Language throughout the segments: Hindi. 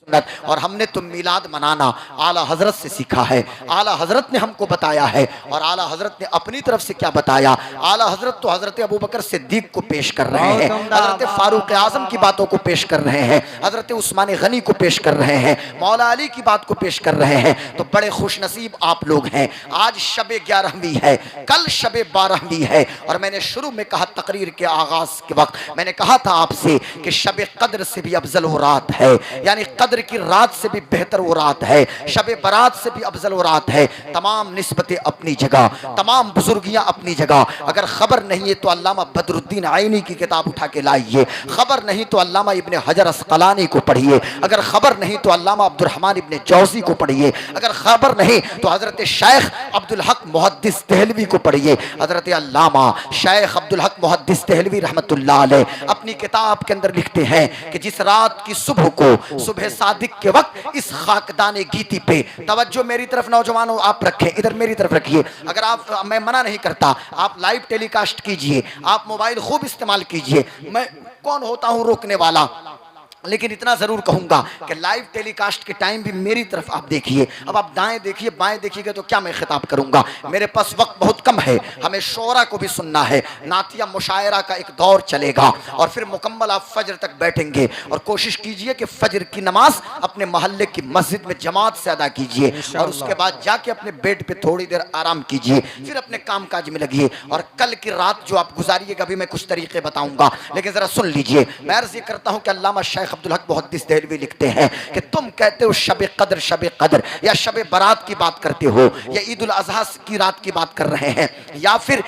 और हमने तो मिलाद मनाना आला हजरत से सीखा है। आला हजरत ने हमको बताया है और आला हजरत ने अपनी तरफ से क्या बताया। आला हजरत तो हजरत अबू बकर सिद्दीक को पेश कर रहे हैं, हजरत फारूक आजम की बातों को पेश कर रहे हैं, हजरत उस्मान गनी को पेश कर रहे हैं, मौला अली की बात को पेश कर रहे हैं। तो बड़े खुशनसीब आप लोग हैं। आज शबे 11वीं है, कल शबे 12वीं है। और मैंने शुरू में कहा तकरीर के आगाज के वक्त मैंने कहा था आपसे कि शबे कद्र से भी अफजल वो रात है, यानी कद्र की रात से भी बेहतर वो रात है, शबे बारात से भी अफजल वो रात है। तमाम निस्बतें अपनी जगह, तमाम बुजुर्गियां अपनी जगह। अगर खबर नहीं है तो अल्लामा बदरुद्दीन आइनी की किताब उठा के लाइए, खबर नहीं तो अल्लामा इब्ने हजर अस्कलानी को पढ़िए, अगर खबर नहीं तो अल्लामा अब्दुल रहमान इब्ने जौजी को पढ़िए, अगर खबर नहीं तो हजरत शेख अब्दुल हक मुहद्दिस देहलवी को पढ़िए। हजरत अल्लामा शेख अब्दुल हक मुहद्दिस देहलवी रहमतुल्लाह अलैह अपनी किताब के अंदर लिखते हैं कि जिस रात की सुबह को सुबह सादिक के वक्त इस खाकदाने गीती पे, तवज्जो मेरी तरफ नौजवानों आप रखें, इधर मेरी तरफ रखिए। अगर आप, मैं मना नहीं करता, आप लाइव टेलीकास्ट कीजिए, आप मोबाइल खूब इस्तेमाल कीजिए, मैं कौन होता हूं रोकने वाला, लेकिन इतना जरूर कहूंगा कि लाइव टेलीकास्ट के टाइम भी मेरी तरफ आप देखिए। अब आप दाएं देखिए बाएं देखिएगा तो क्या मैं खिताब करूंगा, मेरे पास वक्त बहुत कम है। हमें शोरा को भी सुनना है, नातिया मुशायरा का एक दौर चलेगा और फिर मुकम्मल आप फजर तक बैठेंगे। और कोशिश कीजिए कि फजर की नमाज अपने मोहल्ले की मस्जिद में जमात से अदा कीजिए और उसके बाद जाके अपने बेड पे थोड़ी देर आराम कीजिए, फिर अपने काम काज में लगिए। और कल की रात जो आप गुजारिएगा भी मैं कुछ तरीके बताऊंगा, लेकिन जरा सुन लीजिए। मैं अर्ज ये करता हूं कि अल्लामा शेख अब्दुल हक मुहद्दिस देहलवी लिखते हैं कि तुम कहते हो शबे कद्र या शबे बारात की बात करते हो, या ईद उल अजहा की रात की बात कर रहे हैं, या फिर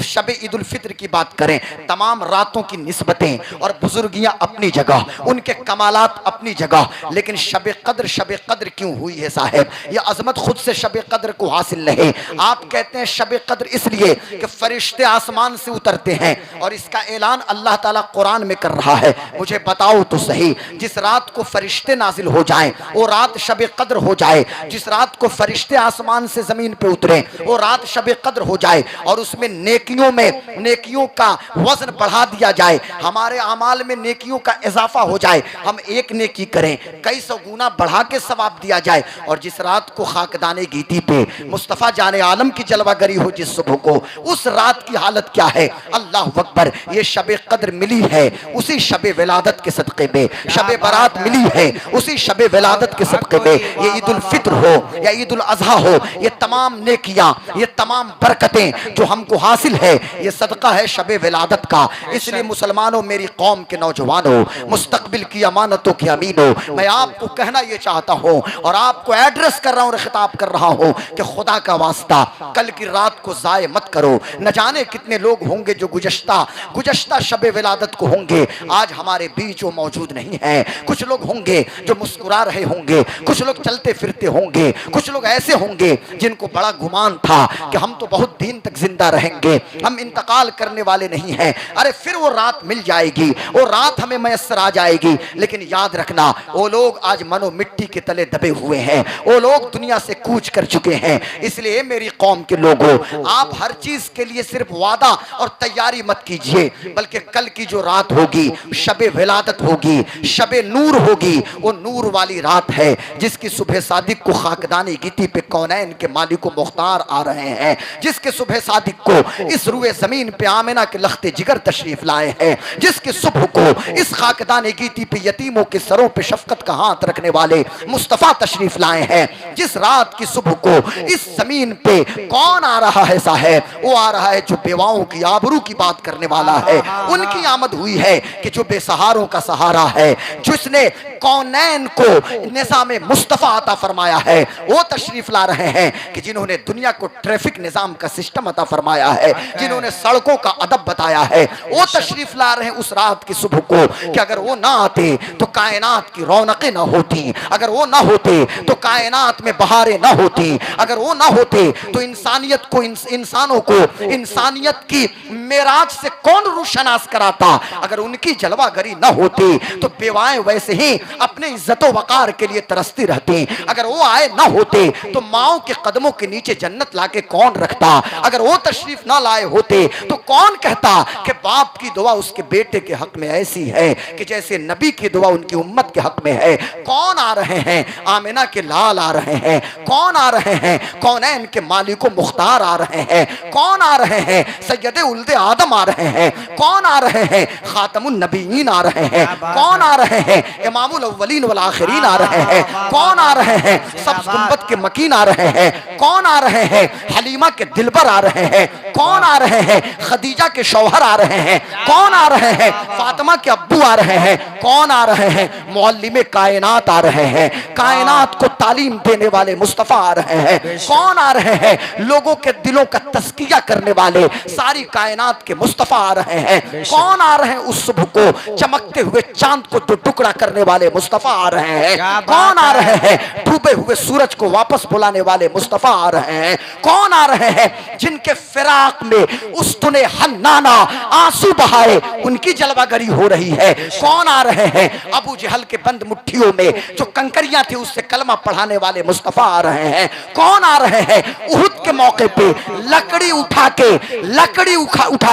शबे ईद उल फित्र की बात करें। तमाम रातों की निस्बतें और बुजुर्गियां अपनी जगह, उनके कमालात अपनी जगह, लेकिन शबे कद्र क्यों हुई है साहब? यह अजमत खुद से शबे कद्र को हासिल नहीं। आप कहते हैं शबे कद्र इसलिए कि फरिश्ते आसमान से उतरते हैं और इसका ऐलान अल्लाह ताला कुरान में कर रहा है। मुझे बताओ तो सही, जिस रात को फरिश्ते नाजिल हो जाएं वो रात शबे कद्र हो जाए, जिस रात को फरिश्ते आसमान से जमीन पे उतरे वो रात शबे कद्र हो जाए, और उसमें नेकियों का वजन बढ़ा दिया जाए, हमारे अमाल में नेकियों का इजाफा हो जाए, हम एक नेकी करें कई सौ गुना बढ़ा के सवाब दिया जाए। और जिस रात को खाकदाने गीती पे मुस्तफ़ा जाने आलम की जलवागरी हो जिस सुबह को, उस रात की हालत क्या है? अल्लाह अकबर। ये शबे कद्र मिली है उसी शबे विलादत के सदक़े में, शबे बारात मिली है उसी शबे विलादत के सदक़े में। ये ईद उल फित्र हो या ईद उल अजहा हो, ये तमाम नेकियां, ये तमाम बरकतें जो हमको हासिल है, ये सदका है शबे विलादत का। इसलिए मुसलमानों, मेरी कौम के नौजवानों, मुस्तकबिल की अमानतों के अमीनों, मैं आपको कहना ये चाहता हूँ और आपको एड्रेस कर रहा हूँ, खिताब कर रहा हूँ कि खुदा का वास्ता कल की रात को जाये मत करो। न जाने कितने लोग होंगे जो गुजश्ता शबे विलादत को होंगे, आज हमारे बीच वो मौजूद नहीं है। कुछ लोग होंगे जो मुस्कुरा रहे होंगे, कुछ लोग चलते फिरते होंगे, कुछ लोग ऐसे होंगे जिनको बड़ा गुमान था कि हम तो बहुत दिन तक जिंदा रहेंगे, हम इंतकाल करने वाले नहीं हैं। अरे फिर वो रात मिल जाएगी, वो रात हमें मैसर आ जाएगी, लेकिन याद रखना वो लोग आज मनो मिट्टी के तले दबे हुए हैं, वो लोग दुनिया से कूच कर चुके हैं। इसलिए मेरी कौम के लोगों, आप हर चीज के लिए सिर्फ वादा और तैयारी मत कीजिए, बल्कि कल की जो रात होगी शबे विलादत होगी, शबे नूर होगी, वो नूर वाली रात है जिसकी सुबह सादिक को खाकदानी गीती पे कौनैन के मालिक मुख्तार आ रहे हैं, जिसके सुबह सादिक को इस रुए जमीन पे आमिना के लख्ते जिगर तशरीफ लाए हैं, जिसके सुबह को इस खाकदानी गीती पे यतीमों के सरों पे शफकत का हाथ रखने वाले मुस्तफ़ा तशरीफ लाए हैं, जिस रात की सुबह को इस जमीन पे कौन आ रहा है साहब? वो आ रहा है जो बेवाओं की आबरू की बात करने वाला है। उनकी आमद हुई है कि जो बेसहारों का सहारा है, जिसने कौनैन को निज़ाम मुस्तफ़ा अता फरमाया है, वो तशरीफ ला रहे हैं कि जिन्होंने दुनिया को ट्रैफिक निज़ाम का सिस्टम अता फरमाया है, जिन्होंने सड़कों का अदब बताया है, वो तशरीफ ला रहे हैं उस रात की सुबह को कि अगर वो ना आते तो कायनात की रौनकें ना होती, अगर वो ना होते तो कायनात में बहारें ना होती, अगर वो ना होते तो इंसानियत को, इंसानों को इंसानियत की मेराज से कौन रूशनास कराता, अगर उनकी जलवागरी ना होती तो बेवाएं वैसे ही अपने इज्जत वकार के लिए तरसती रहती। अगर वो आए ना होते तो माओ के कदमों के नीचे जन्नत लाके कौन रखता? अगर वो तशरीफ ना लाए होते तो कौन कहता कि बाप की दुआ उसके बेटे के हक में ऐसी है कि जैसे नबी की दुआ उनकी उम्मत के हक में है। कौन आ रहे हैं? आमिना के लाल आ रहे हैं। कौन आ रहे हैं? कौनैन के मालिको मुख्तार आ रहे हैं। कौन आ रहे हैं? सैयदे उल्दे आदम आ रहे हैं। कौन आ रहे हैं? खातमुन नबीयीन आ रहे हैं। कौन आ रहे हैं? इमामुल अव्वलीन वल आखिरीन आ रहे हैं। कौन आ रहे हैं? सब्ज़ गुंबद के मकीन आ रहे हैं। कौन आ रहे हैं? हलीमा के दिलबर आ रहे हैं। कौन आ रहे हैं? खदीजा के शौहर आ रहे हैं। कौन आ रहे हैं? फातिमा के अब्बू आ रहे हैं। कौन आ रहे हैं? मुअल्लिमे कायनात आ रहे हैं। कायनात को तालीम देने वाले मुस्तफ़ा आ रहे हैं। कौन आ रहे हैं? लोगों के दिलों का तस्किया करने वाले सारी कायनात के मुस्तफ़ा आ रहे हैं। कौन आ रहे हैं? उस सुबह को चमकते हुए चांद को दो टुकड़ा करने वाले मुस्तफ़ा आ रहे हैं। कौन आ रहे हैं? डूबे हुए सूरज को वापस बुलाने वाले मुस्तफ़ा आ रहे हैं। कौन आ रहे हैं? जिनके फिराक में उस्तुने हन्नाना आंसू बहाए उनकी जलवागरी हो रही है। कौन आ रहे हैं? अबू जहल के बंद मुट्ठियों में जो कंकरियां थी उससे कलमा पढ़ाने वाले मुस्तफ़ा आ रहे हैं। कौन आ रहे हैं? उहुद के मौके पे लकड़ी उठा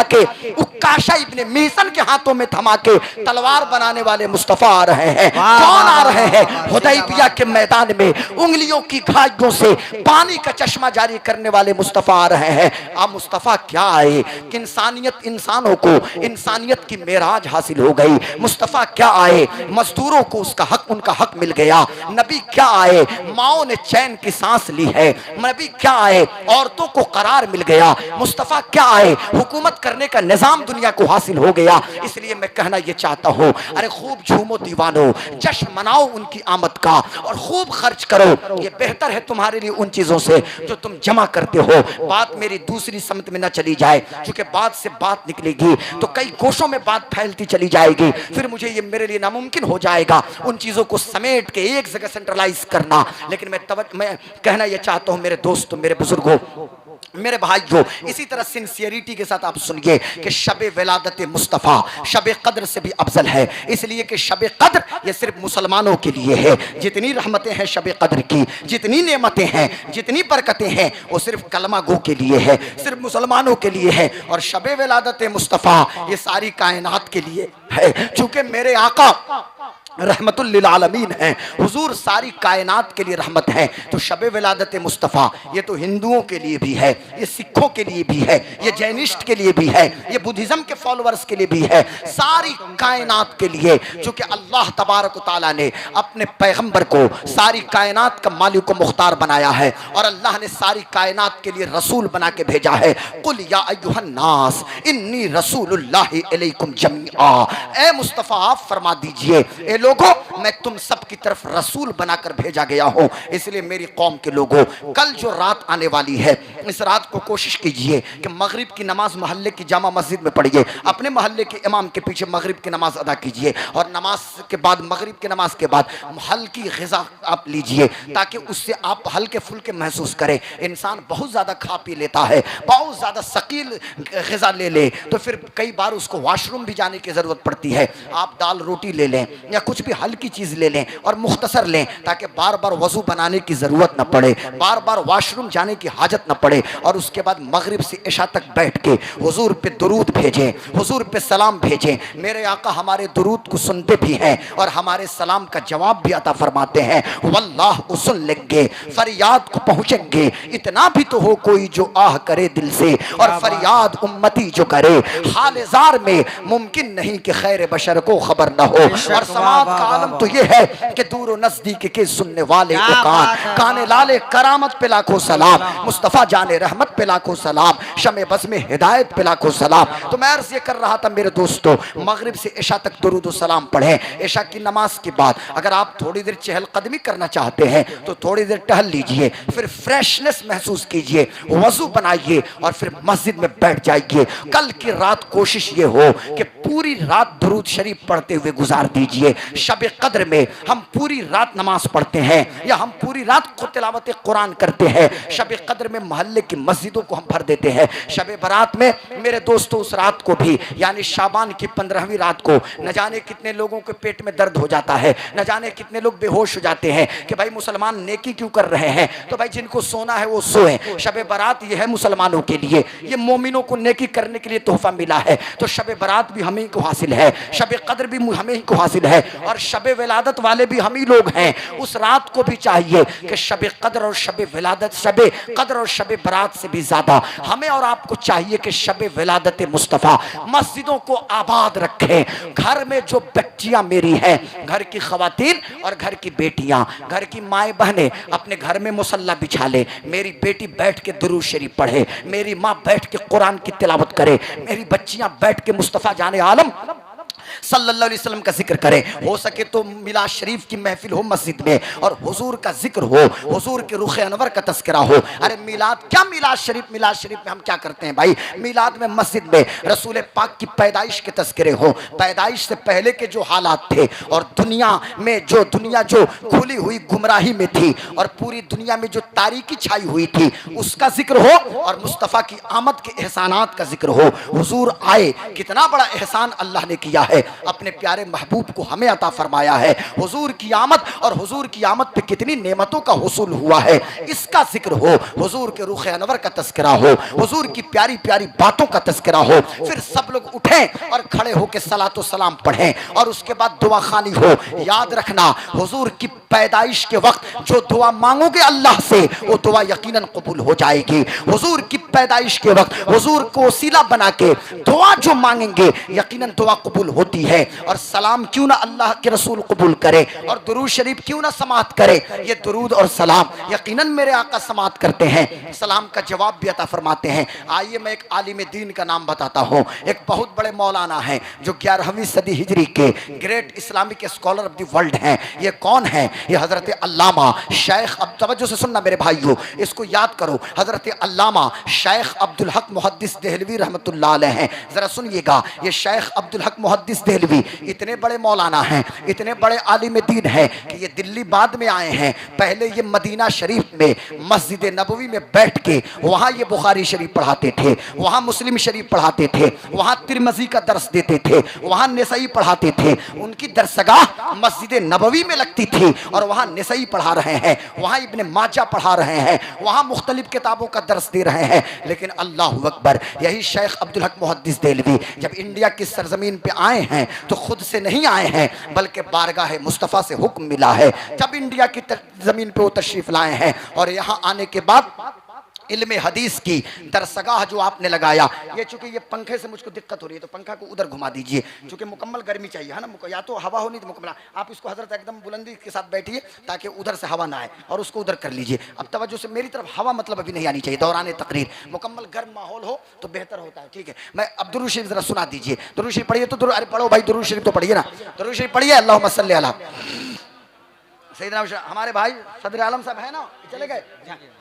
के उक्काशा इब्ने मिहसन के हाथों में थमा के तलवार बनाने वाले मुस्तफ़ा आ रहे हैं। कौन आ रहे हैं? हुदैबिया के मैदान में उंगलियों की घाइयों से पानी का चश्मा जारी करने वाले मुस्तफ़ा आ रहे हैं। अब मुस्तफ़ा क्या आए कि इंसानों को इंसानियत की मेराज हासिल हो गई। मुस्तफ़ा क्या आए? मजदूरों को उनका हक मिल गया। नबी क्या आए? माओ ने चैन की सांस ली है। नबी क्या आए? औरतों को करार मिल गया। मुस्तफ़ा क्या आए? हुकूमत करने का निजाम दुनिया को हासिल हो गया। इसलिए मैं कहना यह चाहता हूँ, अरे खूब झूमो दीवानो, जश्न मनाओ उनकी आमद का और खूब खर्च करो। ये बेहतर है तुम्हारे लिए उन चीजों से जो तुम जमा करते हो। बात मेरी दूसरी समत में न चली जाए, क्योंकि बात से बात निकलेगी तो कई कोशों में बात फैलती चली जाएगी। फिर मुझे ये मेरे लिए नामुमकिन हो जाएगा उन चीजों को समेट के एक जगह सेंट्रलाइज करना। लेकिन मैं कहना यह चाहता हूँ मेरे दोस्तों, मेरे बुजुर्गों, मेरे भाइयों, इसी तरह सिंसियरिटी के साथ आप सुनिए कि शब विलादत मुस्तफ़ा शब कद्र से भी अफजल है। इसलिए कि शब कद्र ये सिर्फ मुसलमानों के लिए है। जितनी रहमतें हैं शब कद्र की, जितनी नेमतें हैं, जितनी बरकतें हैं, वो सिर्फ कलमा गो के लिए है, सिर्फ मुसलमानों के लिए है। और शब विलादत मुस्तफ़ा ये सारी कायनात के लिए है। चूंकि मेरे आका रहमतुल लिल आलमीन है, हुजूर सारी कायनात के लिए रहमत है, तो शब विलादत मुस्तफ़ा ये तो हिंदुओं के लिए भी है, ये सिखों के लिए भी है, ये जैनिस्ट के लिए भी है, ये बुद्धिज़्म के फॉलोअर्स के लिए भी है, सारी कायनात के लिए। चूँकि अल्लाह तबारक व तआला ने अपने पैगम्बर को सारी कायनात का मालिक व मुख्तार बनाया है और अल्लाह ने सारी कायनात के लिए रसूल बना के भेजा है। कुल या अय्युहन नास इन्नी रसूलुल्लाहि इलैकुम जमीआ, ए मुस्तफ़ा आप फरमा दीजिए ए लोगों, मैं तुम सब की तरफ रसूल बनाकर भेजा गया हूं। इसलिए मेरी कौम के लोगों, कल जो रात आने वाली है, इस रात को कोशिश कीजिए कि मगरिब की नमाज मोहल्ले की जामा मस्जिद में पढ़िए, अपने मोहल्ले के इमाम के पीछे मगरिब की नमाज अदा कीजिए और नमाज के बाद, मगरिब की नमाज के बाद हल्की ग़िज़ा आप लीजिए ताकि उससे आप हल्के फुल्के महसूस करें। इंसान बहुत ज़्यादा खा पी लेता है, बहुत ज़्यादा सकील ग़िज़ा ले ले तो फिर कई बार उसको वॉशरूम भी जाने की ज़रूरत पड़ती है। आप दाल रोटी ले लें या कुछ भी हल्की चीज़ ले लें और मुख्तसर लें ताकि बार बार वज़ू बनाने की ज़रूरत न पड़े, बार बार वॉशरूम जाने की हाजत न पड़े। और उसके बाद मगरिब से इशा तक बैठ के हुजूर पे दुरूद भेजें, हुजूर पे सलाम भेजें। मेरे आका हमारे दुरूद को सुनते भी हैं और हमारे सलाम का जवाब भी अता फरमाते हैं। वल्लाह सुन लेंगे, फरियाद को पहुँचेंगे। इतना भी तो हो कोई जो आह करे दिल से और फरियाद उम्मती जो करे। हाल ज़ार में मुमकिन नहीं कि खैर बशर को खबर न हो। और समाज का आलम तो ये है कि दूर नजदीक के सुनने वाले को काने लाले करामत पे लाखों सलाम, मुस्तफ़ा जाने रहमत पे लाखों सलाम, शमे बस में हिदायत पे लाखों सलाम। तो मैं अर्ज़ ये कर रहा था मेरे दोस्तों, मगरिब से इशा तक दुरूद व सलाम पढ़ें। इशा की नमाज के बाद अगर आप थोड़ी देर चहलकदमी करना चाहते हैं तो थोड़ी देर टहल लीजिए, फिर फ्रेशनेस महसूस कीजिए, वज़ू बनाइए और फिर मस्जिद में बैठ जाइए। कल की रात कोशिश ये हो कि पूरी रात दुरूद शरीफ पढ़ते हुए गुजार दीजिए। शब कद्र में हम पूरी रात नमाज पढ़ते हैं या हम पूरी रात को तिलावत कुरान करते हैं। शब कद्र में महल मोहल्ले की मस्जिदों को हम भर देते हैं। शब बारात में मेरे दोस्तों उस रात को भी यानी शाबान की 15वीं रात को न जाने कितने लोगों के पेट में दर्द हो जाता है, न जाने कितने लोग बेहोश हो जाते हैं कि भाई मुसलमान नेकी क्यों कर रहे हैं। तो भाई जिनको सोना है वो सोए। शब बारात ये है मुसलमानों के लिए, ये मोमिनों को नेकी करने के लिए तोहफा मिला है। तो शब बारात भी हमें को हासिल है, शब कद्र भी हमें ही को हासिल है, और शब विलादत वाले भी हम ही लोग हैं। उस रात को भी चाहिए कि शब कद्र और शब विलादत, शब कद्र और शब बारात से भी ज्यादा हमें और आपको चाहिए कि शब विलादत मुस्तफ़ा मस्जिदों को आबाद रखें। घर में जो बच्चियां मेरी हैं, घर की खवातीन और घर की बेटियां, घर की माएँ बहनें अपने घर में मुसल्ला बिछा ले। मेरी बेटी बैठ के दुरूद शरीफ पढ़े, मेरी माँ बैठ के कुरान की तिलावत करे, मेरी बच्चियां बैठ के मुस्तफ़ा जाने आलम सल्लल्लाहु अलैहि वसल्लम का जिक्र करें। हो सके तो मिलाद शरीफ की महफिल हो मस्जिद में और हुजूर का जिक्र हो, हुजूर के रुख अनवर का तस्करा हो। अरे मिलाद क्या मिलाद शरीफ में हम क्या करते हैं भाई? मिलाद में मस्जिद में रसूल पाक की पैदाइश के तस्करे हो, पैदाइश से पहले के जो हालात थे और दुनिया जो खुली हुई गुमराही में थी और पूरी दुनिया में जो तारीकी छाई हुई थी उसका जिक्र हो, और मुस्तफ़ा की आमद के एहसानात का जिक्र हो। हुजूर आए, कितना बड़ा एहसान अल्लाह ने किया है, अपने प्यारे महबूब को हमें अता फरमाया है। हुजूर की आमद और हुजूर की आमद पे कितनी नेमतों का हुसूल हुआ है, इसका जिक्र हो। हुजूर के रुख अनवर का तस्करा हो, हुजूर की प्यारी प्यारी बातों का तस्करा हो। फिर सब लोग उठें और खड़े होकर सलातो सलाम पढ़ें और उसके बाद दुआ खानी हो। याद रखना, हुजूर की पैदाइश के वक्त जो दुआ मांगोगे अल्लाह से वो दुआ यकीनन कबूल हो जाएगी। हुजूर की पैदाइश के वक्त हुजूर को वसीला बना के दुआ जो मांगेंगे यकीनन दुआ कबूल होती है। और सलाम क्यों ना अल्लाह के रसूल कबूल करे और दुरूद शरीफ क्यों ना समात करे। ये दुरूद और सलाम यकीनन मेरे आका समात करते हैं, सलाम का जवाब भी अता फरमाते हैं। आइए मैं एक आलिम दीन का नाम बताता हूँ। एक बहुत बड़े मौलाना हैं जो 11वीं सदी हिजरी के great Islamic scholar of the world हैं। ये कौन है? ये हजरत अल्लामा शेख, अब तवज्जो से सुनना मेरे भाइयों, इसको याद करो। हजरत अल्लामा शेख अब्दुल हक मुहद्दिस देहलवी रहमतुल्लाह अलैह हैं। जरा सुनिएगा, ये शेख अब्दुल हक मुहद्दिस देहलवी इतने बड़े मौलाना हैं, इतने बड़े आलिम दीन हैं कि ये दिल्ली बाद में आए हैं। पहले ये मदीना शरीफ में मस्जिद नबवी में बैठ के वहाँ ये बुखारी शरीफ पढ़ाते थे, वहाँ मुस्लिम शरीफ पढ़ाते थे, वहाँ तिरमिज़ी का दर्स देते थे, वहाँ नसई पढ़ाते थे। उनकी दरसगाह मस्जिद नबवी में लगती थी और वहाँ नसई पढ़ा रहे हैं, वहाँ इब्ने माजा पढ़ा रहे हैं, वहाँ मुख्तलिफ किताबों का दर्स दे रहे हैं। लेकिन अल्लाहु अकबर, यही शेख अब्दुल हक मुहद्दिस देहलवी जब इंडिया की सरजमीन पे आए हैं तो खुद से नहीं आए हैं बल्कि बारगाह मुस्तफ़ा से हुक्म मिला है। जब इंडिया की जमीन पे वो तशरीफ लाए हैं और यहाँ आने के बाद इल्म हदीस की दरसगाह जो आपने लगाया, ये चूंकि ये पंखे से मुझको दिक्कत हो रही है तो पंखा को उधर घुमा दीजिए, चूंकि मुकम्मल गर्मी चाहिए है ना, या तो हवा हो नहीं तो मुकम्मल। आप इसको हजरत एकदम बुलंदी के साथ बैठिए ताकि उधर से हवा ना आए और उसको उधर कर लीजिए। अब तवज्जो से, मेरी तरफ हवा मतलब अभी नहीं आनी चाहिए। दौरान तकरीर मुकम्मल गर्म माहौल हो तो बेहतर होता है, ठीक है। मैं अब दुरूद शरीफ जरा सुना दीजिए। दुरूद शरीफ पढ़िए तो अरे पढ़ो भाई, दुरूद शरीफ तो पढ़िए ना, दुरूद शरीफ पढ़िए। अल्लाहुम्मा सल्ली अला सैयदना हमारे भाई सदर आलम साहब है ना, चले गए।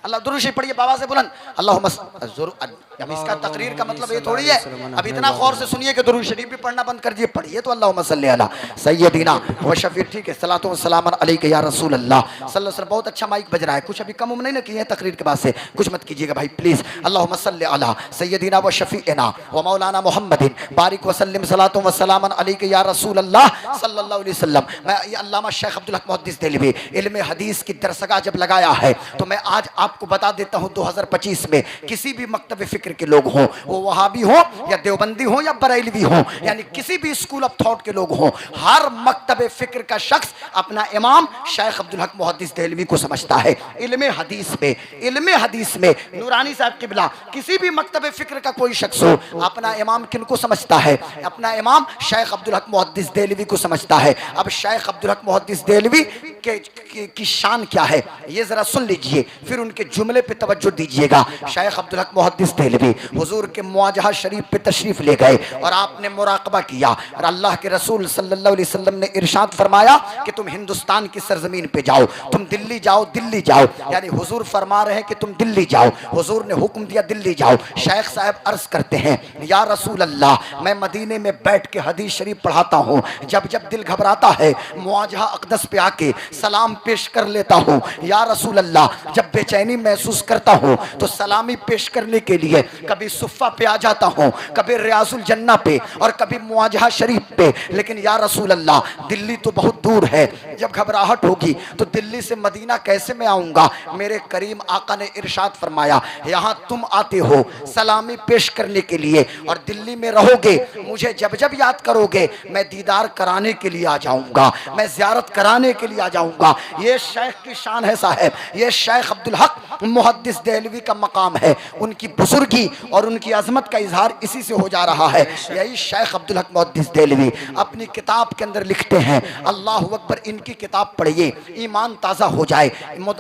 अल्लाह दुरूद शरीफ पढ़िए बाबा से बुलंद। अल्लाहुम्मा जरूर। अब इसका तकरीर का मतलब ये थोड़ी है, अब इतना गौर से सुनिए कि दुरूद शरीफ भी पढ़ना बंद कर दिए, पढ़िए तो अल्लाहुम्मा सल्ली अला सय्यदिना व शफी, ठीक है। सलातो व सलाम अलैका या रसूल अल्लाह सल्लल्लाहु अलैहि वसल्लम। बहुत अच्छा माइक बज रहा है, कुछ अभी कम उम नहीं ना किए हैं तकरीर के बाद से, कुछ मत कीजिएगा भाई प्लीज। अल्लाहुम्मा सल्ली अला सय्यदिना व शफीना व मौलाना मुहम्मदिन बारिक व सल्लिम सलातो व सलाम अलैका या रसूल अल्लाह सल्लल्लाहु अलैहि वसल्लम। मैं ये अल्लामा शेख अब्दुल हक मुहद्दिस देहलवी इल्म हदीस की दरसगाह जब लगाया है तो मैं आज आपको बता देता हूँ 2025 में किसी भी मकतब फिक्र के लोग हों, वो वहाबी हो या देवबंदी हो या बरेलवी हो, यानी किसी भी स्कूल ऑफ थॉट के लोग हों, हर मकतब फिक्र का शख्स अपना इमाम शेख अब्दुल हक मुहद्दिस देहलवी को समझता है। इल्म हदीस में नूरानी साहब किबला, किसी भी मकतब फिक्र का कोई शख्स हो, अपना इमाम किनको समझता है? अपना इमाम शेख अब्दुल हक मुहद्दिस देहलवी को समझता है। अब शेख अब्दुल हक मुहद्दिस देहलवी की शान क्या है ये जरा सुन लीजिए, फिर उनके जुमले पे तवज्जो दीजिएगा। शेख अब्दुल हक मुहद्दिस देहलवी हुजूर के मुआजहा शरीफ पे तशरीफ ले गए और आपने मुराकबा किया और अल्लाह के रसूल सल्लल्लाहु अलैहि वसल्लम ने इरशाद फरमाया कि तुम हिंदुस्तान की सरजमीन पे जाओ, तुम दिल्ली जाओ, दिल्ली जाओ, यानी हुजूर फरमा रहे हैं कि तुम दिल्ली जाओ, हुजूर ने हुक्म दिया दिल्ली जाओ। शेख साहब अर्ज करते हैं, या रसूल अल्लाह, मैं मदीने में बैठ के हदीस शरीफ पढ़ाता हूँ, जब जब दिल घबराता है मुआजहा अक़दस पे आके सलाम पेश कर लेता हूँ। या रसूल अल्लाह, जब बेचैनी महसूस करता हूँ तो सलामी पेश करने के लिए कभी सुफ़ा पे आ जाता हूँ, कभी रियाजुल जन्ना पे और कभी मुआजहा शरीफ पे। लेकिन या रसूल अल्लाह, दिल्ली तो बहुत दूर है, जब घबराहट होगी तो दिल्ली से मदीना कैसे मैं आऊँगा? मेरे करीम आका ने इरशाद फरमाया, यहाँ तुम आते हो सलामी पेश करने के लिए और दिल्ली में रहोगे, मुझे जब जब याद करोगे मैं दीदार कराने के लिए आ जाऊँगा, मैं ज़ियारत कराने के लिए आ जाऊँगा। ये शेख की शान है साहब, ये शेख अब्दुल हक मुहद्दिस देहलवी का मकाम है। उनकी बुजुर्गी और उनकी अजमत का इजहार इसी से हो जा रहा है। यही शेख अब्दुल हक मुहद्दिस देहलवी अपनी किताब के अंदर लिखते हैं, अल्लाह अकबर, इनकी किताब पढ़िए, ईमान ताज़ा हो जाए।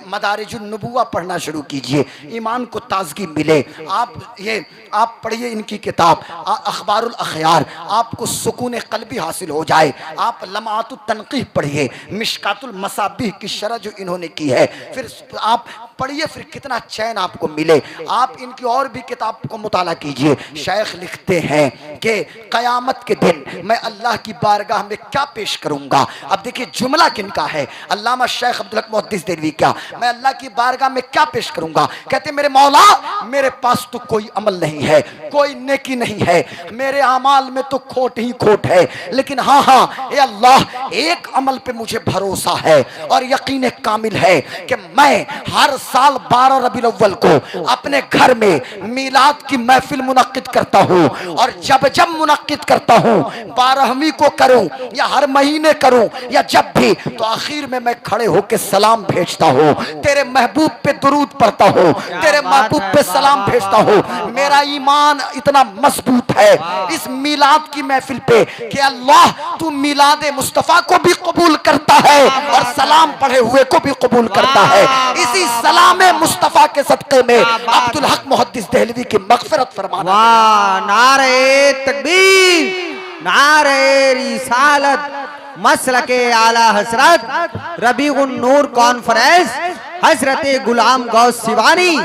मदारिजुन नबुव्वा पढ़ना शुरू कीजिए, ईमान को ताजगी मिले। आप पढ़िए इनकी किताब अखबारुल अखयार, आपको सुकून क़ल्बी हासिल हो जाए। आप लम्हातुत तनक़ीह पढ़िए, मिशकातुल मसाबिह की शरह जो इन्होंने की है, फिर आप पढ़िए, फिर कितना चैन आपको मिले। आप इनकी और भी किताब को मुताला कीजिए। शेख लिखते हैं कि क़यामत के दिन मैं अल्लाह की बारगाह में क्या पेश करूँगा। अब देखिए जुमला किनका है, अल्लामा शेख अब्दुल हक मुहद्दिस देहलवी का, मैं अल्लाह की बारगाह में क्या पेश करूँगा। कहते मेरे मौला, मेरे पास तो कोई अमल नहीं है, कोई नेकी नहीं है, मेरे अमाल में तो खोट ही खोट है। लेकिन हाँ हाँ ए अल्लाह, एक अमल पे मुझे भरोसा है और यकीन कामिल है कि मैं हर साल 12 रबीउल अव्वल को अपने घर में मीलाद की महफिल मुनक्किद करता हूँ। और जब जब मुनक्किद करता हूँ, 12वीं को करूँ या हर महीने करूँ या जब भी, तो आखिर में मैं खड़े होकर सलाम भेजता हूँ, तेरे महबूब पे दुरूद पढ़ता हूँ, तेरे महबूब पे सलाम भेजता हूँ। मेरा ईमान इतना मजबूत है इस मीलाद की महफिल पे कि अल्लाह तू मीलाद मुस्तफ़ा को भी कबूल करता है और सलाम पढ़े हुए को भी कबूल करता है। इसी सलाम मुस्तफ़ा के सदक़े में अब्दुल हक मुहद्दिस देहलवी की मग़फ़िरत फरमाना। वाह, नारे तकबीर, नारे रिसालत, मसलके आला हजरत रबीउन नूर कॉन्फ्रेंस हजरत गुलाम गौस सिवानी।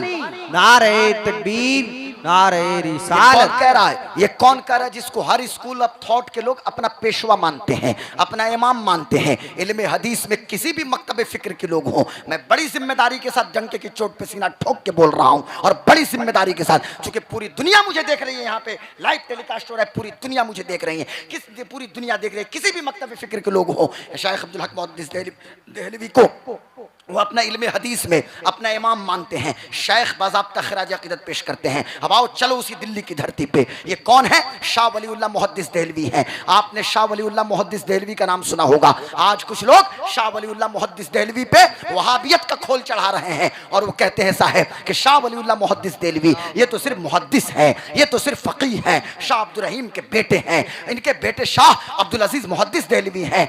नारे तकबीर, नारे रिसालत। कौन कह रहा है? ये कौन कह रहा है जिसको हर स्कूल ऑफ थॉट के लोग अपना पेशवा मानते हैं, अपना इमाम मानते हैं। इल्म हदीस में किसी भी मकतब फिक्र के लोग हों, मैं बड़ी जिम्मेदारी के साथ डंके की चोट पे सीना ठोक के बोल रहा हूं और बड़ी जिम्मेदारी के साथ, क्योंकि पूरी दुनिया मुझे देख रही है, यहाँ पे लाइव टेलीकास्ट हो रहा है, पूरी दुनिया मुझे देख रही है, पूरी दुनिया देख रही है। किसी भी मकतब फिक्र के लोग हों, शेख अब्दुल हक मुहद्दिस देहलवी को वो अपना इल्म हदीस में अपना इमाम मानते हैं, शेख बाज़ाब्ता खिराज अक़ीदत पेश करते हैं। अब आओ चलो उसी दिल्ली की धरती पे, ये कौन है? शाह वलीउल्लाह मुहद्दिस देहलवी हैं। आपने शाह वलीउल्लाह मुहद्दिस देहलवी का नाम सुना होगा। आज कुछ लोग शाह वलीउल्लाह मुहद्दिस देहलवी पे वहाबियत का खोल चढ़ा रहे हैं और वो कहते हैं साहब कि शाह वलीउल्लाह मुहद्दिस देहलवी ये तो सिर्फ मुहद्दिस हैं, ये तो सिर्फ फ़क़ीह हैं, शाह अब्दुल रहीम के बेटे हैं, इनके बेटे शाह अब्दुल अजीज़ मुहद्दिस देहलवी हैं,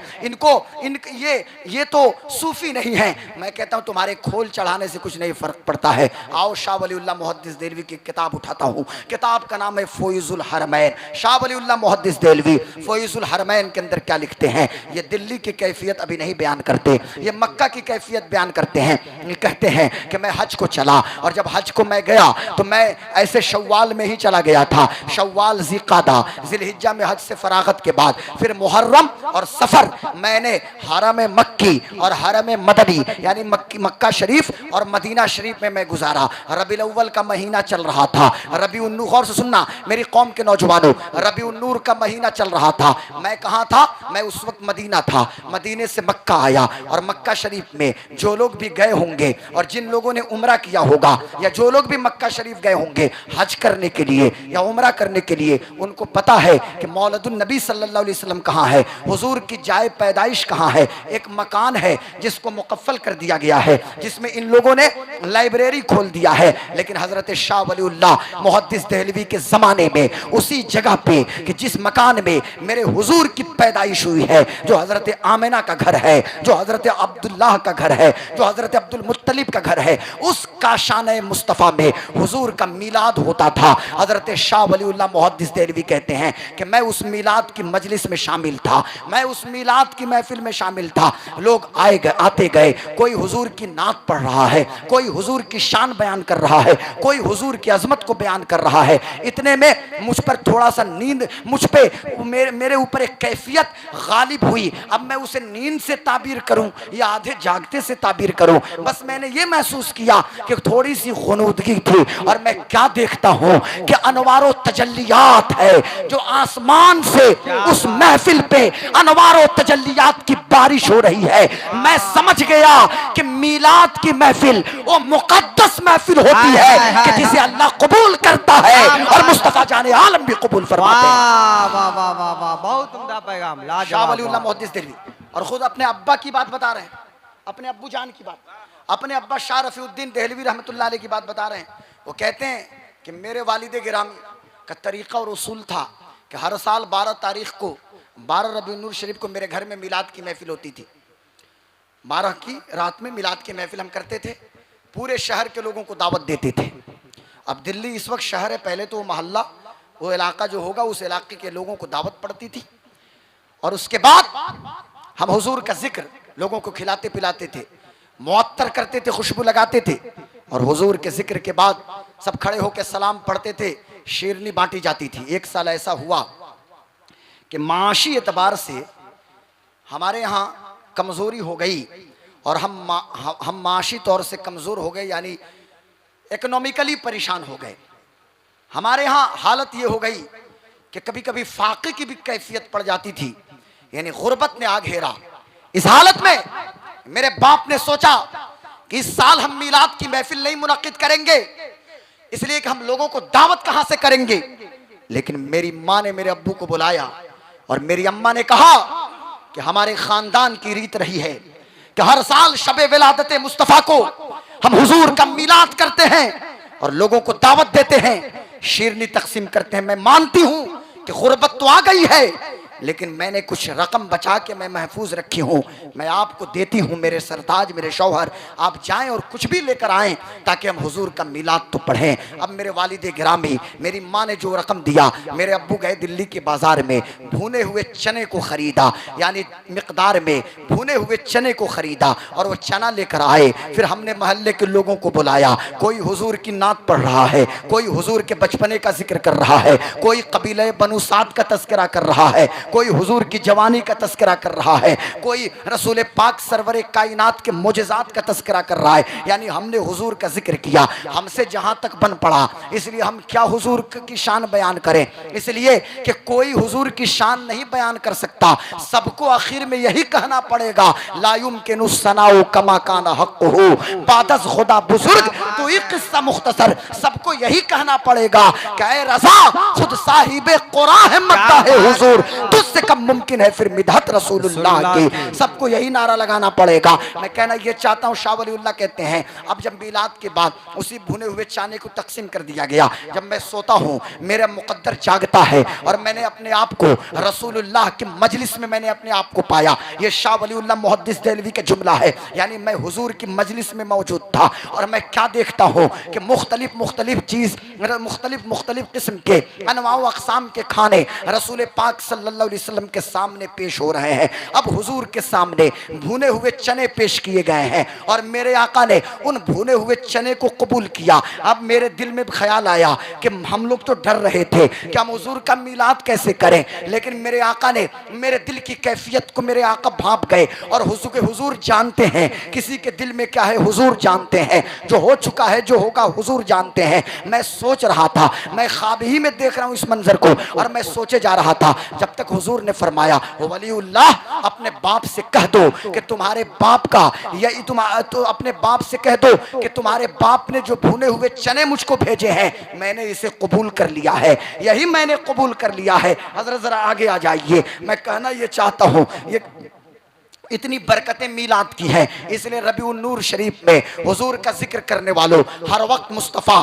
ये तो सूफ़ी नहीं है। मैं कहता हूं तुम्हारे खोल चढ़ाने से कुछ नहीं फर्क पड़ता है। आओ शाह वलीउल्लाह मुहद्दिस देहलवी की किताब उठाता हूं, किताब का नाम है फ़ोइज़ुल हरमैन। शाह वलीउल्लाह मुहद्दिस देहलवी फ़ोइज़ुल हरमैन के अंदर क्या लिखते हैं? ये दिल्ली की कैफियत अभी नहीं बयान करते, ये मक्का की कैफियत बयान करते हैं। ये कहते हैं कि मैं हज को चला और जब हज को मैं गया तो मैं ऐसे शव्वाल में ही चला गया था, शव्वाल ज़िक़ादा ज़िलहिज्जा में हज से फरागत के बाद, फिर मुहर्रम और सफ़र मैंने हरम मक्की और हरम मदनी यानी मक्का शरीफ और मदीना शरीफ में मैं गुजारा। रबीउल अव्वल का महीना चल रहा था, रबीउन नूर, गौर से सुनना मेरी कौम के नौजवानों, रबीउन नूर का महीना चल रहा था। मैं कहाँ था? मैं उस वक्त मदीना था। मदीने से मक्का आया और मक्का शरीफ में जो लोग भी गए होंगे और जिन लोगों ने उम्रा किया होगा या जो लोग भी मक्का शरीफ गए होंगे हज करने के लिए या उम्रा करने के लिए, उनको पता है कि मौलदुन नबी सल्लल्लाहु अलैहि वसल्लम कहाँ है, हुजूर की जाए पैदाइश कहाँ है। एक मकान है जिसको मुकफ्फल कर दिया गया है, जिसमें इन लोगों ने लाइब्रेरी खोल दिया है। लेकिन हजरत शाह वलीउल्लाह मुहद्दिस देहलवी के ज़माने में उसी जगह पे कि जिस मकान में मेरे हुजूर की पैदाइश हुई है, जो हजरत आमिना का घर है, जो हजरत अब्दुल्लाह का घर है, जो हजरत अब्दुल मुत्तलिब का घर है, उस काशाने मुस्तफ़ा में हुजूर का मीलाद होता था। हजरत शाह वलीउल्लाह मुहद्दिस देहलवी कहते हैं कि मैं उस मीलाद की मजलिस में शामिल था, मैं उस मीलाद की महफिल में शामिल था। लोग आते गए, कोई हुजूर की नात पढ़ रहा है, कोई हुजूर की शान बयान कर रहा है, कोई हुजूर की अजमत को बयान कर रहा है। इतने में मुझ पर थोड़ा सा नींद, मुझ पे मेरे ऊपर एक कैफियत गालिब हुई। अब मैं उसे नींद से ताबीर करूं या आधे जागते से ताबीर करूं, बस मैंने ये महसूस किया कि थोड़ी सी गुनूदगी थी। और मैं क्या देखता हूं कि अनवारो तजल्लियात है जो आसमान से उस महफिल पे अनवारो तजल्लियात की बारिश हो रही है। मैं समझ गया कि मीलाद की महफिल वो मुकद्दस महफिल होती है कि जिसे अल्लाह कबूल करता है और मुस्तफा जाने आलम भी कबूल फरमाते हैं। वाह वाह वाह वाह वाह, बहुत उम्दा पैगाम, शाह लाजवाब। वलीउल्लाह मुहद्दिस दिल्ली और खुद अपने अब्बा की बात बता रहे हैं, अपने अब्बू जान की बात, अपने अब्बा शाह रफीउद्दीन देहलवी रहमतुल्लाह अलैह की बात बता रहे हैं। वो कहते हैं कि मेरे वालिद गिरामी का तरीका और उसूल था कि हर साल 12 तारीख को 12 रबीउल नूर शरीफ को मेरे घर में मिलाद की महफिल होती थी। 12 की रात में मिलाद की महफिल हम करते थे, पूरे शहर के लोगों को दावत देते थे। अब दिल्ली इस वक्त शहर है, पहले तो वो मोहल्ला, वो इलाका जो होगा उस इलाके के लोगों को दावत पड़ती थी और उसके बाद हम हुजूर का जिक्र लोगों को खिलाते पिलाते थे, मुअत्तर करते थे, खुशबू लगाते थे। और हुजूर के जिक्र के बाद सब खड़े होकर सलाम पढ़ते थे, शेरनी बांटी जाती थी। एक साल ऐसा हुआ कि माशी एतबार से हमारे यहाँ कमज़ोरी हो गई और हम माशी तौर से कमज़ोर हो गए, यानी इकोनॉमिकली परेशान हो गए। हमारे यहाँ हालत ये हो गई कि कभी कभी फाके की भी कैफियत पड़ जाती थी, यानी गुर्बत ने आ घेरा। इस हालत में मेरे बाप ने सोचा कि इस साल हम मिलाद की महफिल नहीं मुनक्किद करेंगे, इसलिए कि हम लोगों को दावत कहां से करेंगे। लेकिन मेरी माँ ने मेरे अब्बू को बुलाया और मेरी अम्मा ने कहा कि हमारे खानदान की रीत रही है कि हर साल शबे विलादत मुस्तफ़ा को हम हुजूर का मिलाद करते हैं और लोगों को दावत देते हैं, शेरनी तकसीम करते हैं। मैं मानती हूं कि गुर्बत तो आ गई है, लेकिन मैंने कुछ रकम बचा के मैं महफूज रखी हूँ, मैं आपको देती हूँ मेरे सरताज, मेरे शौहर, आप जाएं और कुछ भी लेकर आएं ताकि हम हुजूर का मिलाद तो पढ़ें। अब मेरे वालिद गिरामी, मेरी माँ ने जो रकम दिया, मेरे अब्बू गए दिल्ली के बाजार में, भुने हुए चने को खरीदा, यानी मिकदार में भुने हुए चने को खरीदा और वो चना लेकर आए। फिर हमने मोहल्ले के लोगों को बुलाया, कोई हुजूर की नात पढ़ रहा है, कोई हुजूर के बचपने का जिक्र कर रहा है, कोई कबीले बनु साद का तस्करा कर रहा है, कोई हुजूर की जवानी का तस्करा कर रहा है, कोई रसूल पाक सरवरे कायनात के मोजज़ात का तस्करा कर रहा है। यानी हमने हुजूर का जिक्र किया, हमसे जहां तक बन पड़ा। इसलिए हम क्या हुजूर की शान बयान करें, इसलिए कि कोई हुजूर की शान नहीं बयान कर सकता, सबको आखिर में यही कहना पड़ेगा, ला युमकिनु सनाउ कमा काना हक़्क़ुहु, बादस खुदा बुजुर्ग तो एक किस्सा मुख्तसर, सबको यही कहना पड़ेगा कि ऐ रज़ा खुद साहिबे कुरान है मद्दा है हुजूर, तुझसे कब मुमकिन है फिर मिदहत रसूलुल्लाह की। सबको यही नारा लगाना पड़ेगा। मैं कहना ये चाहता हूँ, शाह वलीउल्लाह कहते हैं, अब जब मिलाद के बाद उसी भुने हुए चाने को तकसीम कर दिया गया, जब मैं सोता हूँ मेरा मुकद्दर जागता है और मैंने अपने आप को रसूलुल्लाह की मजलिस में मैंने अपने आप को पाया। ये शाह वलीउल्लाह मुहद्दिस देहलवी का जुमला है, यानी मैं हुजूर की मजलिस में मौजूद था और मैं क्या देखता हूँ कि मुख्तलिफ चीज़, मुख्तलिफ किस्म के अनवाउ अक़साम के खाने रसूल पाक सल्लल्लाहु अलैहि वसल्लम के सामने पेश हो रहे हैं। अब हुजूर के सामने भुने हुए चने पेश किए गए हैं और मेरे आका ने उन भुने हुए चने को कबूल किया। अब मेरे दिल में ख्याल आया कि हम लोग तो डर रहे थे कि हम हुजूर का मिलाद कैसे करें, लेकिन मेरे आका ने मेरे दिल की कैफियत को, मेरे आका भांप गए और हुजूर जानते हैं किसी के दिल में क्या है, हुजूर जानते हैं, जो हो चुका है जो होगा हुजूर जानते हैं। मैं सोच रहा था, मैं ख्वाब ही में देख रहा हूँ इस मंजर को और मैं सोचे जा रहा था, जब तक हुजूर ने फरमाया, वलीउल्लाह अपने बाप से कह दो कि तुम्हारे बाप का, या तुम तो अपने बाप से कह दो कि तुम्हारे बाप ने जो भुने हुए चने मुझको भेजे हैं मैंने इसे कबूल कर लिया है, यही मैंने कबूल कर लिया है। हजरत जरा आगे आ जाइए। मैं कहना ये चाहता हूँ, ये इतनी बरकतें मीलाद की है, इसलिए रबीउन नूर शरीफ में हुजूर का जिक्र करने वालों हर वक्त मुस्तफ़ा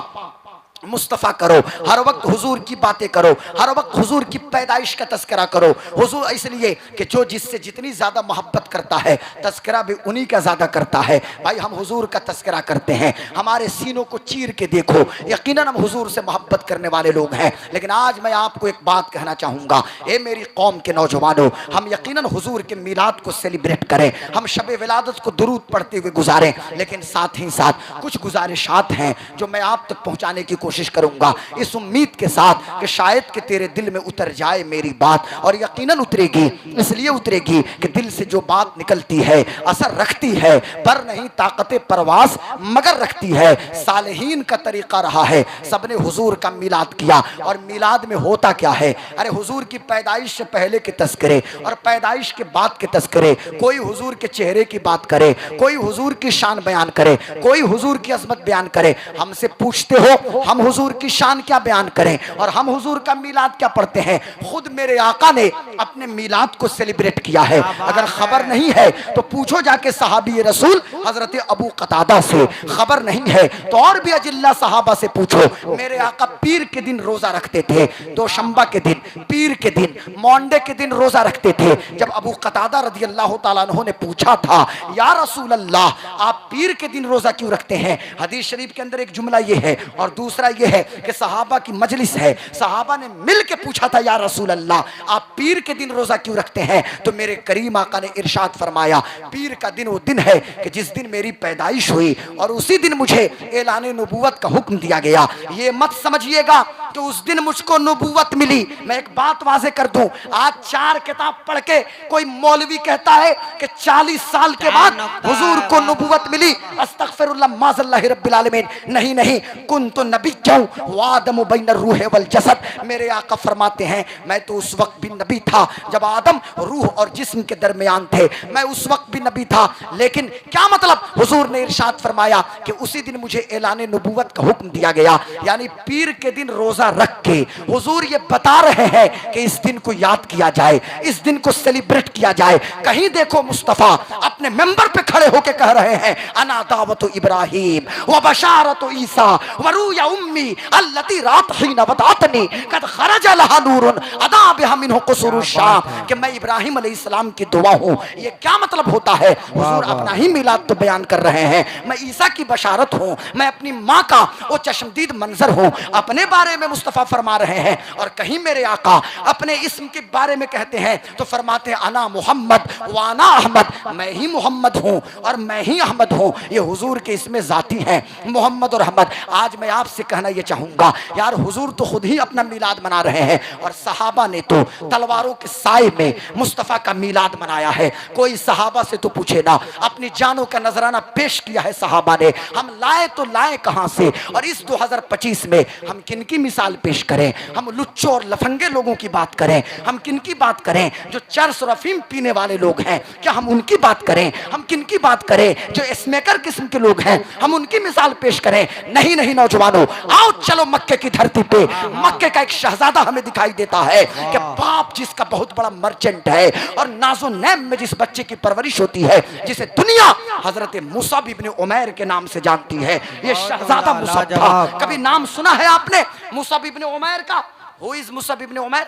मुस्तफ़ा करो, हर वक्त हुजूर की बातें करो, हर वक्त हुजूर की पैदाइश का तस्करा करो। हुजूर इसलिए कि जो जिससे जितनी ज़्यादा मोहब्बत करता है तस्करा भी उन्हीं का ज़्यादा करता है। भाई हम हुजूर का तस्करा करते हैं, हमारे सीनों को चीर के देखो, यकीनन हम हुजूर से मोहब्बत करने वाले लोग हैं। लेकिन आज मैं आपको एक बात कहना चाहूँगा, ए मेरी कौम के नौजवानों, हम यकीनन हुजूर के मिलाद को सेलिब्रेट करें, हम शब विलादत को दुरूद पढ़ते हुए गुजारें, लेकिन साथ ही साथ कुछ गुजारिशात हैं जो मैं आप तक पहुँचाने की कोशिश करूंगा, इस उम्मीद के साथ कि शायद कि तेरे दिल में उतर जाए मेरी बात। और यकीनन उतरेगी, इसलिए उतरेगी कि दिल से जो बात निकलती है असर रखती है, पर नहीं ताकत परवास मगर रखती है। सालेहीन का तरीका रहा है, सबने हुजूर का मिलाद किया। और मिलाद में होता क्या है? अरे हुजूर की पैदाइश से पहले के तस्करे और पैदाइश के बाद के तस्करे, कोई हुजूर के चेहरे की बात करे, कोई हुजूर की शान बयान करे, कोई हुजूर की अजमत बयान करे। हमसे पूछते हो हम हुजूर की शान क्या बयान करें और हम हुजूर का मिलाद क्या पढ़ते हैं? खुद मेरे आका ने अपने मिलाद को सेलिब्रेट किया है। अगर खबर नहीं है तो पूछो जाके सहाबी रसूल हजरत अबू कतादा से, खबर नहीं है तो और भी अजिल्ला सहाबा से पूछो। मेरे आका पीर के दिन रोजा रखते थे, दोशंबा के दिन, पीर के दिन, मंडे के दिन रोजा रखते थे। जब अबू कतादा रज़ी अल्लाह तआला अन्हु ने पूछा था, या रसूल अल्लाह आप पीर के दिन रोजा क्यों रखते हैं? हदीस शरीफ के अंदर एक जुमला ये है और दूसरा ये है कि सहाबा की मजलिस है, सहाबा ने मिल के पूछा था, या रसूल अल्लाह आप पीर के दिन रोजा क्यों रखते हैं? तो मेरे करीम आका ने इरशाद फरमाया, पीर का दिन वो दिन है कि जिस दिन मेरी पैदाइश हुई और उसी दिन मुझे ऐलान नबूवत का हुक्म दिया गया। ये मत समझिएगा कि उस दिन मुझको नबूवत मिली। मैं एक बात वाज़े कर दूं, आज 4 किताब पढ़ के कोई मौलवी कहता है कि 40 साल के बाद हुजूर को नबूवत मिली। अस्तगफिरुल्लाह माज़ल्लाहि रब्बिल आलमीन। नहीं नहीं, कुन्तु नबिय्यन व आदम बैन रूह वल जसद। मेरे आका फरमाते हैं मैं तो उस वक्त भी नबी था जब आदम रूह और जिस्म के दरमियान थे, मैं उस वक्त भी नबी था। लेकिन क्या मतलब? हुजूर ने इरशाद फरमाया कि उसी दिन मुझे ऐलान नबूवत का हुक्म दिया गया। यानी पीर के दिन रोजा रख के हुजूर ये बता रहे हैं कि इस दिन को याद किया जाए, इस दिन को सेलिब्रेट किया जाए। कहीं देखो मुस्तफा अपने मेंबर पे खड़े होकर कह रहे हैं, अना दावतु इब्राहिम व बशारतु ईसा व रूया उम्मी अल्लती रात हिना वदातनी कद खरज लहा नूरुन अदा बिहा मिनहु कुसूरुश शाम, कि मैं इब्राहिम अलैहिस्सलाम की दुआ हूं। ये क्या मतलब होता है? हुजूर अपना ही मिलाद तो बयान कर रहे हैं। मैं ईसा की बशारत हूं, मैं अपनी मां का वो चश्मदीद मंजर हूं, अपने बारे में मुस्तफा फरमा रहे हैं। और कहीं मेरे आका अपने इस्म के बारे में कहते हैं तो फरमाते हैं, अना मोहम्मद व अना अहमद, मैं ही मोहम्मद हूं और मैं ही अहमद हूं। ये हुजूर के इसमें जाती हैं, मोहम्मद और अहमद। आज मैं आपसे कहना ये चाहूंगा, यार हुजूर तो खुद ही अपना मिलाद मना रहे हैं और सहाबा ने तो तलवारों के साए में मुस्तफा का मिलाद मनाया है। कोई सहाबा से तो पूछे ना, अपनी जानों का नजराना पेश किया है सहाबा ने। हम लाए तो लाए कहां से? और इस 2025 में हम किन की मिसाल पेश करें? हम लुच्चों और लफंगे लोगों की बात करें? हम किन की बात करें? जो चरस और अफीम पीने वाले लोग हैं, क्या हम उनकी बात करें? हम किन की बात करें? जो स्मोकर किस्म के लोग हैं, हम उनकी मिसाल पेश करें? नहीं नहीं नौजवानों, आओ चलो मक्के की धरती पे। मक्के का एक शहजादा हमें दिखाई देता है कि बाप जिसका बहुत बड़ा मर्चेंट है और नाजो नैम में जिस बच्चे की परवरिश होती है, जिसे दुनिया हजरत मुसअब इब्न उमैर के नाम से जानती है। ये शहजादा मुसअब था। कभी नाम सुना है आपने मुसअब इब्न उमैर का? हु इज मुसअब इब्न उमैर?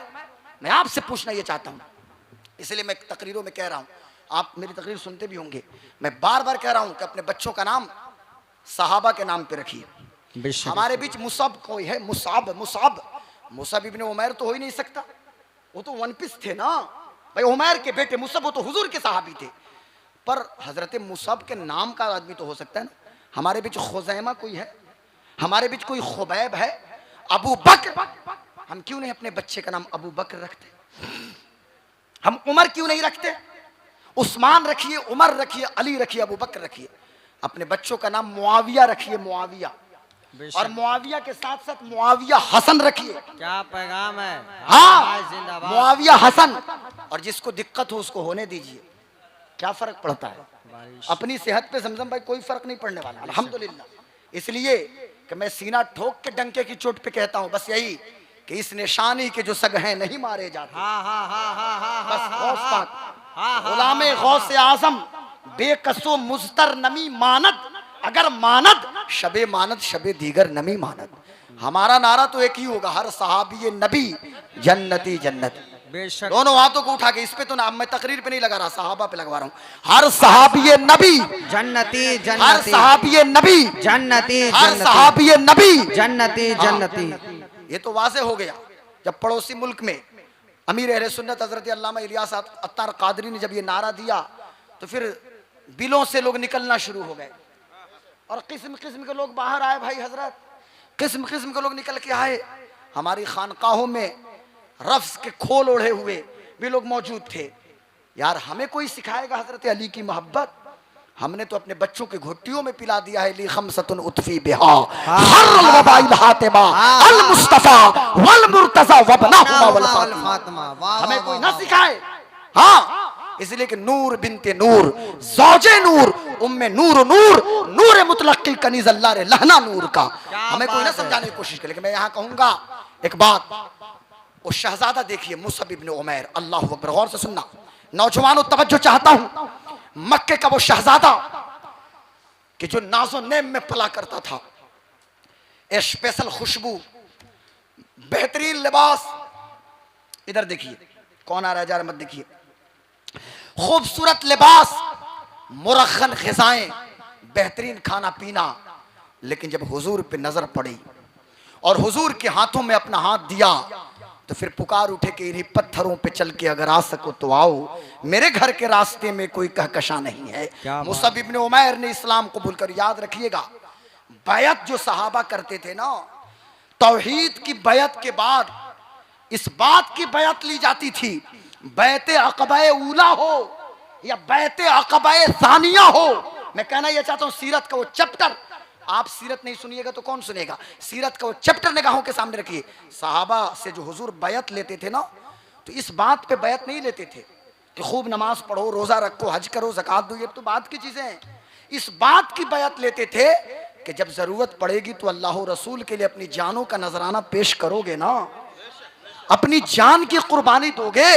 मैं आपसे पूछना ये चाहता हूं, इसलिए मैं तकरीरों में कह रहा हूं, आप मेरी तकरीर सुनते भी होंगे। मैं बार बार कह रहा हूं कि अपने बच्चों का नाम सहाबा के नाम पे रखिए। हमारे बीच मुसअब कोई है? मुसअब इब्न उमैर तो हो ही नहीं सकता, वो तो वन पीस थे ना भाई। उमैर के बेटे मुसअब, वो तो हुजूर के सहाबी थे। पर हजरत मुसअब के नाम का आदमी तो हो सकता है ना। हमारे बीच खुजैमा कोई है? हमारे बीच कोई खुबैब है? अबू बकर, हम क्यों नहीं अपने बच्चे का नाम अबू बकर रखते? हम उमर क्यों नहीं रखते? उस्मान रखिए, उमर रखिए, अली रखिए, अबू बकर रखिए। अपने बच्चों का नाम मुआविया रखिए, मुआविया, और मुआविया के साथ साथ मुआविया हसन रखिए। क्या पैगाम है? हाँ, मुआविया हसन। और जिसको दिक्कत हो उसको होने दीजिए, क्या फर्क पड़ता है? अपनी सेहत पे जमजम भाई कोई फर्क नहीं पड़ने वाला, अल्हम्दुलिल्लाह। इसलिए कि मैं सीना ठोक के डंके की चोट पे कहता हूं बस यही कि इस निशानी के जो सग हैं नहीं मारे जाते। बस गौस पाक गुलामे गौस आजम बेकसो मुज्तर नमी मानद, अगर मानद शबे मानद शबे दीगर नमी मानद। हमारा नारा तो एक ही होगा, हर सहाबी नबी जन्नती जन्नती। बेशक दोनों हाथों को उठा के, इस पे तो ना, मैं तकरीर पे नहीं लगा रहा, सहाबा पे लगवा रहा हूं। हर सहाबी नबी जन्नती हर जन्नती सहाबी नबी जन्नती हर जन्नती सहाबी नबी। जन्नती जन्नती। ये तो वाज़े हो गया। जब पड़ोसी मुल्क में अमीर अहले सुन्नत हजरत अल्लामा इलियास अत्तार कादरी ने जब ये नारा दिया तो फिर बिलों से लोग निकलना शुरू हो गए और किस्म किस्म के लोग बाहर आए। भाई हजरत, किस्म किस्म के लोग निकल के आए। हमारी खानकाहों में रफ्स के खोल ओढ़े हुए भी लोग मौजूद थे। यार हमें कोई सिखाएगा हजरत अली की मोहब्बत? हमने तो अपने बच्चों के घुट्टियों में पिला दिया है। ली खमसतुन उतफी बिहा हर्रल वबाइल हातिमा अल मुस्तफा वल मुर्तजा वबनाहुमा वल फातिमा। हमें कोई ना सिखाए। हाँ, इसलिए कि नूर बिनते नूर, ज़ौजे नूर, उम्मे नूर नूर, नूर मुतलक की कनीज़ अल्लाह रे लहना नूर का। हमें कोई ना समझाने की कोशिश करे। लेकिन मैं यहाँ कहूँगा एक बात, वो शहजादा देखिए मुसअब इब्न उमैर, अल्लाहु अकबर, गौर से सुनना नौजवानों, तवज्जो चाहता हूँ। मक्के का वो शहजादा कि जो नाजो नेम में पला करता था, स्पेशल खुशबू, बेहतरीन लिबास। इधर देखिए कौन आ रहा है, जा रहा मत देखिए। खूबसूरत लिबास, मुरखन ग़िज़ाएं, बेहतरीन खाना पीना। लेकिन जब हुजूर पे नजर पड़ी और हुजूर के हाथों में अपना हाथ दिया तो फिर पुकार उठे कि इन्हीं पत्थरों पे चल के अगर आ सको तो आओ, मेरे घर के रास्ते में कोई कहकशा नहीं है। मुसअब इब्न उमैर ने इस्लाम कबूल कर। याद रखिएगा, बैत जो सहाबा करते थे ना, तौहीद की बैत के बाद इस बात की बैत ली जाती थी, बैते अक़बाए ऊला हो या बैते अक़बाए सानिया हो। मैं कहना यह चाहता हूँ, सीरत का वो चैप्टर, आप सीरत नहीं सुनिएगा तो कौन सुनेगा। सीरत का वो चैप्टर निगाहों के सामने रखिए। सहाबा से जो हुजूर बैत लेते थे ना, तो इस बात पे बैत नहीं लेते थे कि खूब नमाज पढ़ो, रोजा रखो, हज करो, ज़कात दो, ये तो बात की चीजें हैं। इस बात की बैत लेते थे कि जब जरूरत पड़ेगी तो अल्लाह और रसूल के लिए अपनी जानों का नजराना पेश करोगे ना, अपनी जान की कुर्बानी दोगे।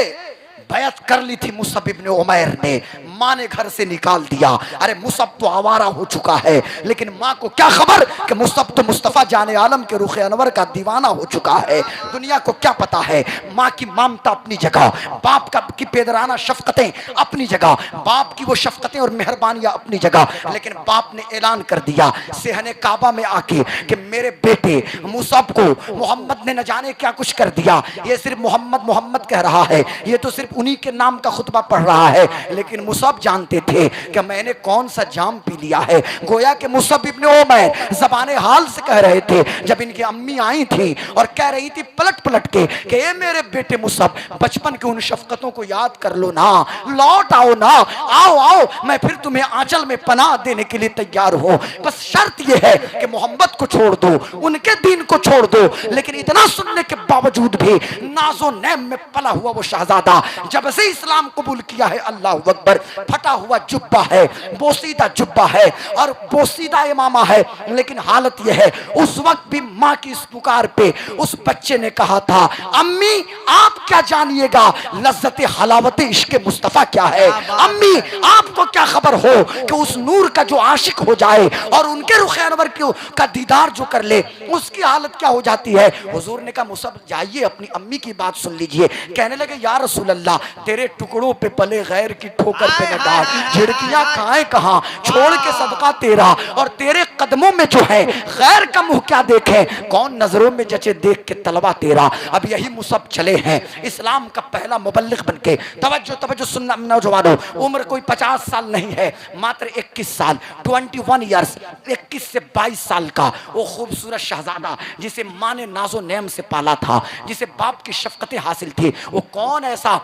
बैत कर ली थी मुसअब इब्न उमैर ने, माँ ने घर से निकाल दिया। अरे मुसअब तो आवारा हो चुका है, लेकिन माँ को क्या खबर कि मुसअब तो मुस्तफ़ा जाने आलम के रुख अनवर का दीवाना हो चुका है। दुनिया को क्या पता है। माँ की ममता अपनी जगह, बाप का की पेदराना शफकतें अपनी जगह, बाप की वो शफकतें और मेहरबानियाँ अपनी जगह। लेकिन बाप ने ऐलान कर दिया सेहने काबा में आके कि मेरे बेटे मुसअब को मोहम्मद ने न जाने क्या कुछ कर दिया। ये सिर्फ मोहम्मद मोहम्मद कह रहा है, ये तो सिर्फ उन्हीं के नाम का खुतबा पढ़ रहा है। लेकिन मुसअब जानते थे कि मैंने कौन सा जाम पी लिया है। गोया कि मुसअब इब्न उमैर ज़बाने हाल से कह रहे थे जब इनकी अम्मी आई थी और कह रही थी पलट पलट के कि ए मेरे बेटे मुसअब, बचपन की उन शफकतों को याद कर लो ना, लौट आओ ना, आओ आओ, मैं फिर तुम्हें आंचल में पनाह देने के लिए तैयार हूँ। बस शर्त यह है कि मोहम्मद को छोड़ दो, उनके दीन को छोड़ दो। लेकिन इतना सुनने के बावजूद भी नाजो नैम में पला हुआ वो शहजादा जब से इस्लाम कबूल किया है, अल्लाह अकबर, फटा हुआ जुब्बा है, बोसीदा जुब्बा है और बोसीदा इमामा है। लेकिन हालत यह है, उस वक्त भी माँ की इस पुकार पे उस बच्चे ने कहा था, अम्मी आप क्या जानिएगा लज्जत हलावत इश्क मुस्तफ़ा क्या है। अम्मी आपको क्या खबर हो कि उस नूर का जो आशिक हो जाए और उनके रुख अनवर का दीदार जो कर ले, उसकी हालत क्या हो जाती है। हुजूर ने कहा मुसअब जाइए, अपनी अम्मी की बात सुन लीजिए। कहने लगे या रसूल अल्लाह, तेरे टुकड़ों पे पले गैर की ठोकर पे न डाल, झिड़कियां खाए कहां, छोड़ के सदका तेरा, और तेरे कदमों में जो है गैर का मुंह क्या देखे, कौन नजरों में जचे देख के तलवा तेरा। अब यही मुसअब चले हैं इस्लाम का पहला मुबल्लिग बनके। तवज्जो तवज्जो सुनना नौजवानों, उम्र कोई 50 साल नहीं है, मात्र 21 साल, 21 ईयर्स, 21 से 22 साल का वो खूबसूरत शहजादा जिसे माँ ने नाजो नेम से पाला था, जिसे बाप की शफकतें हासिल थी, वो कौन ऐसा,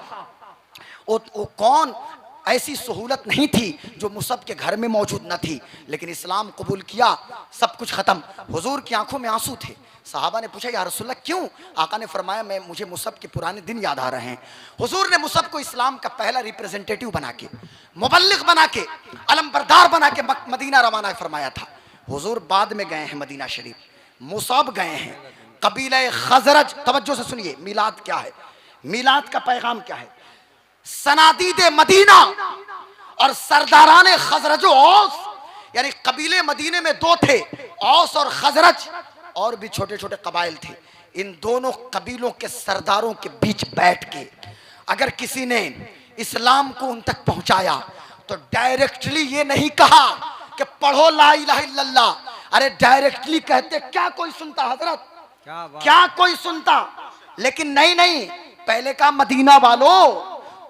वो कौन ऐसी सहूलत नहीं थी जो मुसअब के घर में मौजूद न थी। लेकिन इस्लाम कबूल किया, सब कुछ खत्म। हुजूर की आंखों में आंसू थे। सहाबा ने पूछा या रसूलल्लाह क्यों? आका ने फरमाया मुझे मुसअब के पुराने दिन याद आ रहे हैं। हुजूर ने मुसअब को इस्लाम का पहला रिप्रेजेंटेटिव बना के, मुबल्लिग बना के, अलमबरदार बना के मदीना रवाना फरमाया था। हुजूर बाद में गए हैं मदीना शरीफ, मुसअब गए हैं कबीले खजरज। तवज्जो से सुनिए, मिलाद क्या है, मिलाद का पैगाम क्या है। सनादीदे मदीना और सरदाराने खजरज औस, यानी कबीले मदीने में दो थे, औस और खजरज। और भी छोटे छोटे कबाइल थे। इन दोनों कबीलों के सरदारों के बीच बैठ के अगर किसी ने इस्लाम को उन तक पहुंचाया तो डायरेक्टली ये नहीं कहा कि पढ़ो ला इलाहा इल्लल्लाह, अरे डायरेक्टली कहते क्या कोई सुनता हजरत, क्या कोई सुनता? लेकिन नहीं नहीं, पहले का मदीना वालों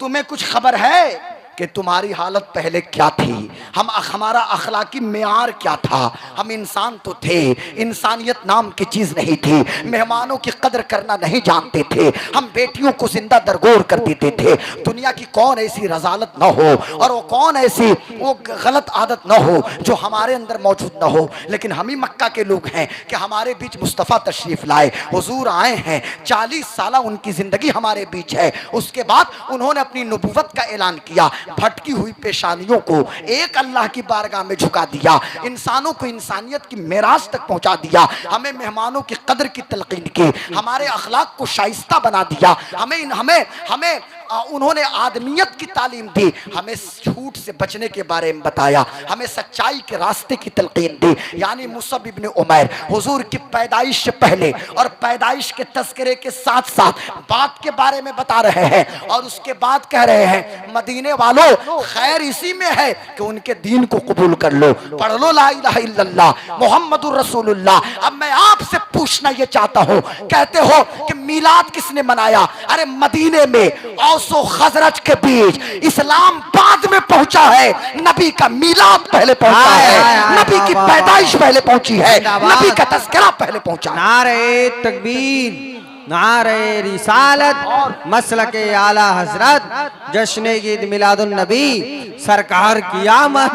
तुम्हें कुछ खबर है कि तुम्हारी हालत पहले क्या थी, हमारा अखलाकी मेयार क्या था? हम इंसान तो थे, इंसानियत नाम की चीज नहीं थी, मेहमानों की कदर करना नहीं जानते थे, हम बेटियों को जिंदा दरगोर कर देते थे। दुनिया की कौन ऐसी रजालत न हो और वो कौन ऐसी वो गलत आदत न हो जो हमारे अंदर मौजूद न हो। लेकिन हम ही मक्का के लोग हैं कि हमारे बीच मुस्तफ़ा तशरीफ लाए, हुजूर आए हैं, 40 साल उनकी जिंदगी हमारे बीच है। उसके बाद उन्होंने अपनी नबुव्वत का ऐलान किया, भटकी हुई पेशानियों को एक अल्लाह की बारगाह में झुका दिया, इंसानों को इंसानियत की मेराज तक पहुंचा दिया, हमें मेहमानों की कदर की तलकीन की, हमारे अखलाक को शाइस्ता बना दिया, हमें हमें हमें उन्होंने आदमियत की तालीम दी, हमें झूठ से बचने के बारे में बताया, हमें सच्चाई के रास्ते की तलकीन दी। यानी मुसअब इब्न उमैर हुजूर की पैदाइश से पहले और पैदाइश के तस्करे के साथ साथ बात के बारे में बता रहे हैं और उसके बाद कह रहे हैं मदीने वालों खैर इसी में है कि उनके दीन को कबूल कर लो, पढ़ लो ला इलाहा इल्लल्लाह मुहम्मदुर रसूलुल्लाह। अब मैं आपसे पूछना ये चाहता हूँ, कहते हो कि मीलाद किसने मनाया? अरे मदीने में औसो खजरज के बीच इस्लाम बाद में पहुंचा है, नबी का मीलाद पहले पहुंचा है, नबी की पैदाइश पहले पहुंची है, नबी का तज़किरा पहले पहुंचा। नारे तकबीर, नारे रिसालत, मसलके आला हजरत, जश्न ईद मिलादुन नबी, सरकार की आमद,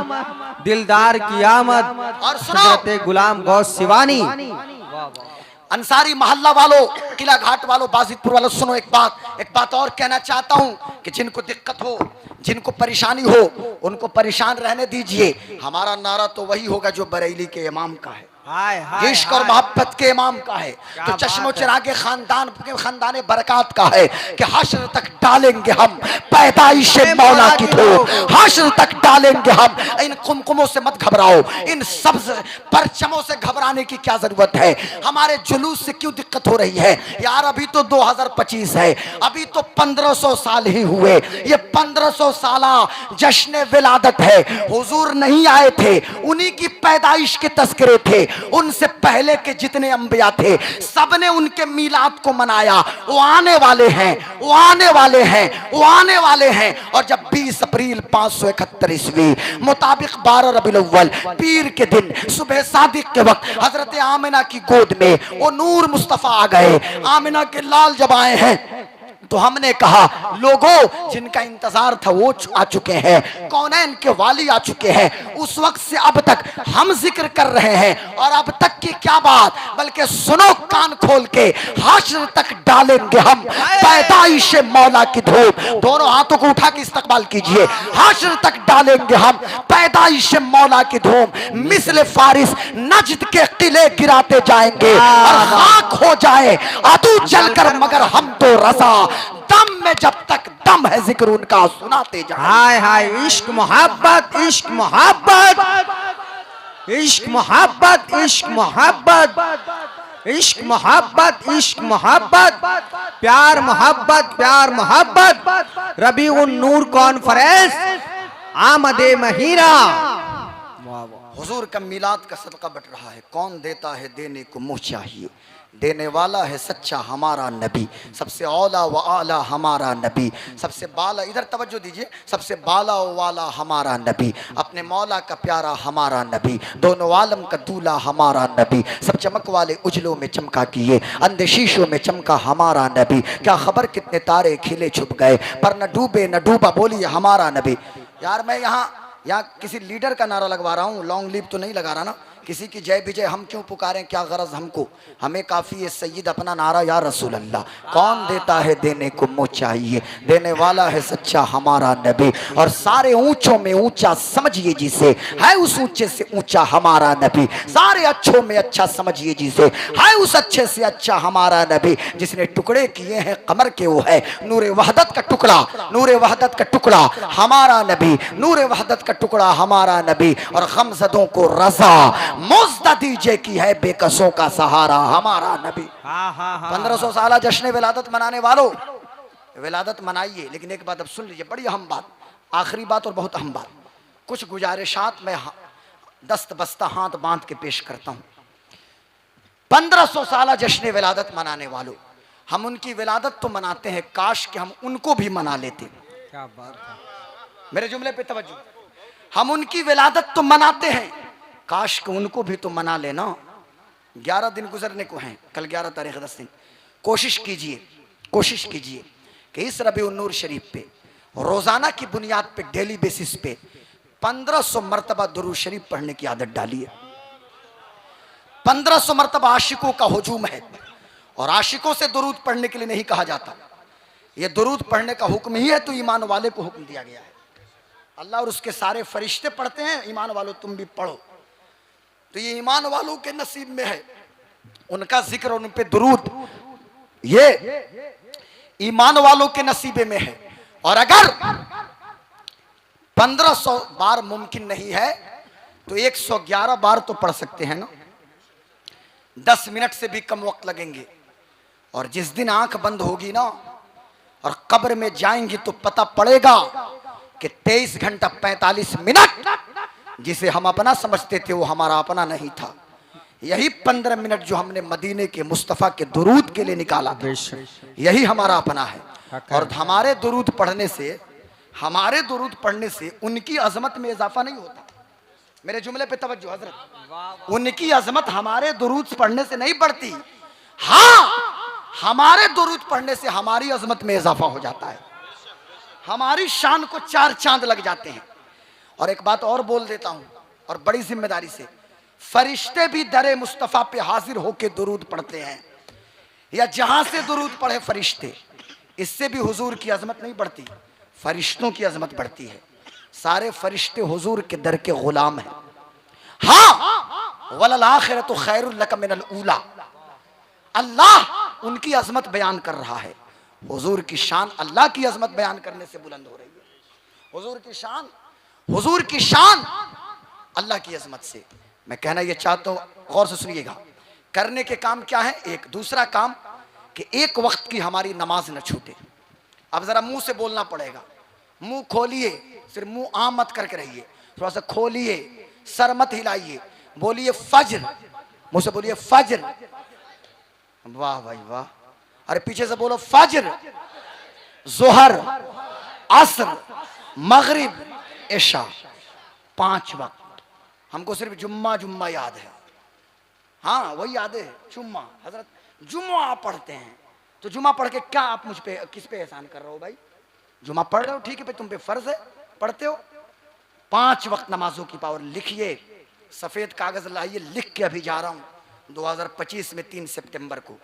दिलदार की आमद और सुनो हजरत गुलाम गौस सिवानी। अंसारी मोहल्ला वालों, किला घाट वालों, बाजिदपुर वालों, सुनो एक बात और कहना चाहता हूँ कि जिनको दिक्कत हो, जिनको परेशानी हो, उनको परेशान रहने दीजिए। हमारा नारा तो वही होगा जो बरेली के इमाम का है, इश्क और मोहब्बत के इमाम का है, तो चश्मो चिरागे खानदान बरकत का है कि हश्र तक डालेंगे हम पैदाइश मौला की धूप, हश्र तक डालेंगे हम। इन कुमकुमों से मत घबराओ, इन सब्ज परचमों से घबराने की क्या जरूरत है? हमारे जुलूस से क्यों दिक्कत हो रही है यार? अभी तो 2025 है, अभी तो 1500 साल ही हुए, ये 1500 साला जश्न विलादत है। हुजूर नहीं आए थे, उन्हीं की पैदाइश के तस्करे थे, उनसे पहले के जितने अंबिया थे सबने उनके मीलाद को मनाया। वो आने वाले हैं, वो आने वाले हैं, वो आने वाले हैं। और जब 20 अप्रैल 571 ईस्वी मुताबिक 12 रबीउल अव्वल पीर के दिन सुबह सादिक के वक्त हजरत आमिना की गोद में वो नूर मुस्तफा आ गए। आमिना के लाल जब आए हैं तो हमने कहा लोगों जिनका इंतजार था वो आ चुके हैं, कौनैन के वाली आ चुके हैं। उस वक्त से अब तक हम जिक्र कर रहे हैं और अब तक की क्या बात, बल्कि सुनो कान खोल के, हश्र तक डालेंगे हम पैदाइश मौला की धूप। दोनों हाथों को उठा के इस्तकबाल कीजिए। हश्र तक डालेंगे हम पैदाइश मौला की धूप। मिस्ल फारिस नजद के किले गिराते जाएंगे और खाक हो जाए अदू जलकर, मगर हम तो रजा दम में जब तक दम है जिक्र उनका सुनाते जाए। हाय हाय, इश्क मोहब्बत, इश्क मोहब्बत, इश्क मोहब्बत, इश्क मोहब्बत, इश्क मोहब्बत, इश्क मोहब्बत, प्यार मोहब्बत, प्यार मोहब्बत। रबीउन नूर कॉन्फ्रेंस आमदे महीना। हुजूर का मिलाद का सदका बट रहा है। कौन देता है देने को मुँह चाहिए, देने वाला है सच्चा हमारा नबी, सबसे औला व आला हमारा नबी, सबसे बाला, इधर तवज्जो दीजिए, सबसे बाला व वाला हमारा नबी, अपने मौला का प्यारा हमारा नबी, दोनों आलम का दूल्हा हमारा नबी, सब चमक वाले उजलों में चमका किए, अंधे शीशों में चमका हमारा नबी। क्या खबर कितने तारे खिले छुप गए, पर न डूबे न डूबा बोलिए हमारा नबी। यार मैं यहाँ किसी लीडर का नारा लगवा रहा हूँ, लॉन्ग लीव तो नहीं लगा रहा ना, किसी की जय विजय हम क्यों पुकारें, क्या गरज हमको, हमें काफ़ी है सैयद अपना नारा या रसूल अल्लाह। कौन देता है देने को मुँह चाहिए, देने वाला है सच्चा हमारा नबी, और सारे ऊंचों में ऊंचा समझिए जिसे, है उस ऊंचे से ऊंचा हमारा नबी, सारे अच्छों में अच्छा समझिए जिसे, है उस अच्छे से अच्छा हमारा नबी, जिसने टुकड़े किए हैं कमर के वो है नूरे वहदत का टुकड़ा, नूरे वहदत का टुकड़ा हमारा नबी, नूरे वहदत का टुकड़ा हमारा नबी, और गमज़दों को रज़ा मुज़्दा खदीजे की है बेकसों का सहारा हमारा नबी। 1500 साल जश्न विलादत मनाने वालों, विलादत मनाइए, लेकिन एक बात अब सुन लीजिए, बड़ी अहम बात, आखिरी बात और बहुत अहम बात। कुछ गुजारिशात मैं दस्त बस्ता हाथ बांध के पेश करता हूं। 1500 साल जश्न विलादत मनाने वालों, हम उनकी विलादत तो मनाते हैं, काश कि हम उनको भी मना लेते। क्या बात है। मेरे जुमले पे तवज्जो। हम उनकी विलादत तो मनाते हैं, काश कि उनको भी तो मना लेना। 11 दिन गुजरने को हैं, कल 11 तारीख 10 दिन। कोशिश कीजिए कि इस रबीउन नूर शरीफ पे रोजाना की बुनियाद पे डेली बेसिस पे 1500 मरतबा दुरूद शरीफ पढ़ने की आदत डालिए। 1500 मरतबा आशिकों का हुजूम है, और आशिकों से दुरूद पढ़ने के लिए नहीं कहा जाता, ये दुरूद पढ़ने का हुक्म ही है, तो ईमान वाले को हुक्म दिया गया है। अल्लाह और उसके सारे फरिश्ते पढ़ते हैं, ईमान वालों तुम भी पढ़ो। तो ये ईमान वालों के नसीब में है, उनका जिक्र और उन पे दुरूद, ये ईमान वालों के नसीबे में है। और अगर 1500 बार मुमकिन नहीं है तो 111 बार तो पढ़ सकते हैं ना। 10 मिनट से भी कम वक्त लगेंगे। और जिस दिन आंख बंद होगी ना और कब्र में जाएंगे तो पता पड़ेगा कि 23 घंटा 45 मिनट जिसे हम अपना समझते थे वो हमारा अपना नहीं था। यही 15 मिनट जो हमने मदीने के मुस्तफ़ा के दुरूद के लिए निकाला था, यही हमारा अपना है। और हमारे दुरूद पढ़ने से उनकी अजमत में इजाफा नहीं होता। मेरे जुमले पे तवज्जो हजरत। उनकी अजमत हमारे दुरूद पढ़ने से नहीं बढ़ती, हाँ हमारे दुरूद पढ़ने से हमारी अजमत में इजाफा हो जाता है, हमारी शान को 4 चांद लग जाते हैं। और एक बात और बोल देता हूं, और बड़ी जिम्मेदारी से, फरिश्ते भी दरे मुस्तफ़ा पे हाजिर होके दुरूद पढ़ते हैं, या जहां से दुरूद पढ़े फरिश्ते, इससे भी हुजूर की अजमत नहीं बढ़ती, फरिश्तों की अजमत बढ़ती है। सारे फरिश्ते हुजूर के दर के गुलाम हैं। हाँ वलल आखिरतु खैरुल लक मिनल ऊला, अल्लाह उनकी अजमत बयान कर रहा है। हुजूर की शान अल्लाह की अजमत बयान करने से बुलंद हो रही है। हुजूर की शान अल्लाह की अजमत से। मैं कहना यह चाहता हूं, गौर से सुनिएगा, करने के काम क्या है। एक दूसरा काम कि एक वक्त की हमारी नमाज न छूटे। अब जरा मुंह से बोलना पड़ेगा, मुंह खोलिए, सिर्फ मुंह आम मत करके रहिए, थोड़ा सा खोलिए, सर मत हिलाइए, बोलिए फज्र, मुंह से बोलिए फज्र। वाह भाई वाह। अरे पीछे से बोलो फज्र, जोहर, असर, मगरिब, इशा, 5 वक्त। हमको सिर्फ जुम्मा याद है, हाँ वही याद है जुम्मा। हजरत जुम्मा आप पढ़ते हैं, तो जुम्मा पढ़ के क्या आप मुझ पे किस पे एहसान कर रहे हो भाई? जुम्मा पढ़ रहे हो, ठीक है भाई, तुम पे फर्ज है, पढ़ते हो। 5 वक्त नमाजों की पावर लिखिए, सफेद कागज लाइए, लिख के अभी जा रहा हूं 2025 में 3 सितंबर को,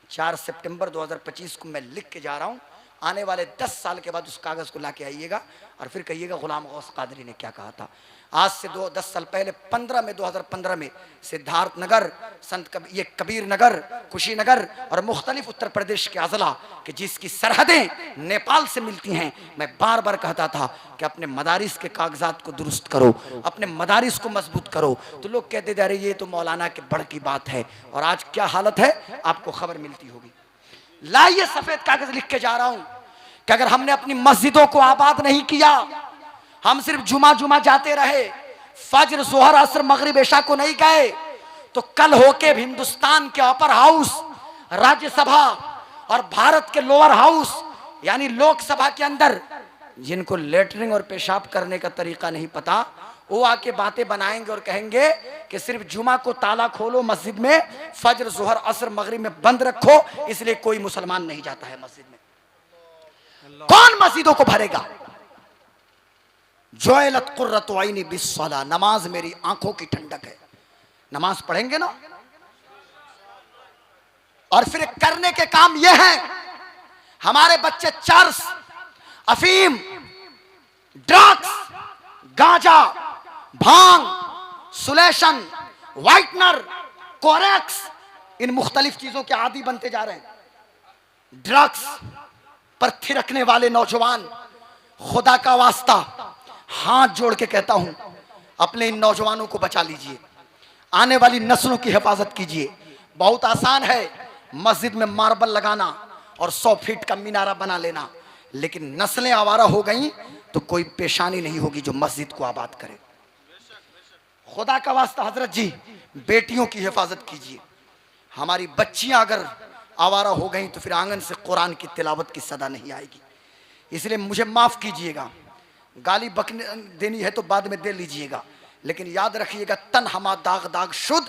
4 सितंबर 2025 को मैं लिख के जा रहा हूं। आने वाले 10 साल के बाद उस कागज को ला के आइएगा और फिर कहिएगा गुलाम गौस कादरी ने क्या कहा था। आज से 10 साल पहले 2015 में सिद्धार्थ नगर, ये कबीर नगर, कुशीनगर और मुख्तलिफ उत्तर प्रदेश के अजला कि जिसकी सरहदें नेपाल से मिलती हैं, मैं बार बार कहता था कि अपने मदारिस के कागजात को दुरुस्त करो, अपने मदारिस को मजबूत करो। तो लोग कहते जा रहे ये तो मौलाना के बड़ की बात है। और आज क्या हालत है आपको खबर मिलती होगी। लाइए सफेद कागज, लिख के जा रहा हूं कि अगर हमने अपनी मस्जिदों को आबाद नहीं किया, हम सिर्फ जुमा जाते रहे, फज्र, जोहर, असर, मगरिब, इशा को नहीं गए, तो कल होके हिंदुस्तान के अपर हाउस, राज्यसभा और भारत के लोअर हाउस यानी लोकसभा के अंदर जिनको लेटरिंग और पेशाब करने का तरीका नहीं पता, वो आके बातें बनाएंगे और कहेंगे कि सिर्फ जुमा को ताला खोलो मस्जिद में, फज्र, जोहर, असर, मगरिब में बंद रखो, इसलिए कोई मुसलमान नहीं जाता है मस्जिद में। कौन मस्जिदों को भरेगा? जुइलत कुर्रतु ऐनी बिस्सला, नमाज मेरी आंखों की ठंडक है। नमाज पढ़ेंगे ना। और फिर करने के काम ये है, हमारे बच्चे चर्स, अफीम, ड्रग्स, गांजा, भांग, सुलेशन, व्हाइटनर, कोरेक्स, इन मुख्तलिफ चीजों के आदी बनते जा रहे हैं। ड्रग्स पर थिरकने वाले नौजवान, खुदा का वास्ता हाथ जोड़ के कहता हूं, अपने इन नौजवानों को बचा लीजिए। आने वाली नस्लों की हिफाजत कीजिए। बहुत आसान है मस्जिद में मार्बल लगाना और 100 फीट का मीनारा बना लेना, लेकिन नस्लें आवारा हो गई तो कोई पेशानी नहीं होगी जो मस्जिद को आबाद करे। खुदा का वास्ता हजरत जी, बेटियों की हिफाजत कीजिए। हमारी बच्चियां अगर आवारा हो गई तो फिर आंगन से कुरान की तिलावत की सदा नहीं आएगी। इसलिए मुझे माफ कीजिएगा, गाली बकने देनी है तो बाद में दे लीजिएगा, लेकिन याद रखिएगा तन हमा दाग दाग शुद्ध,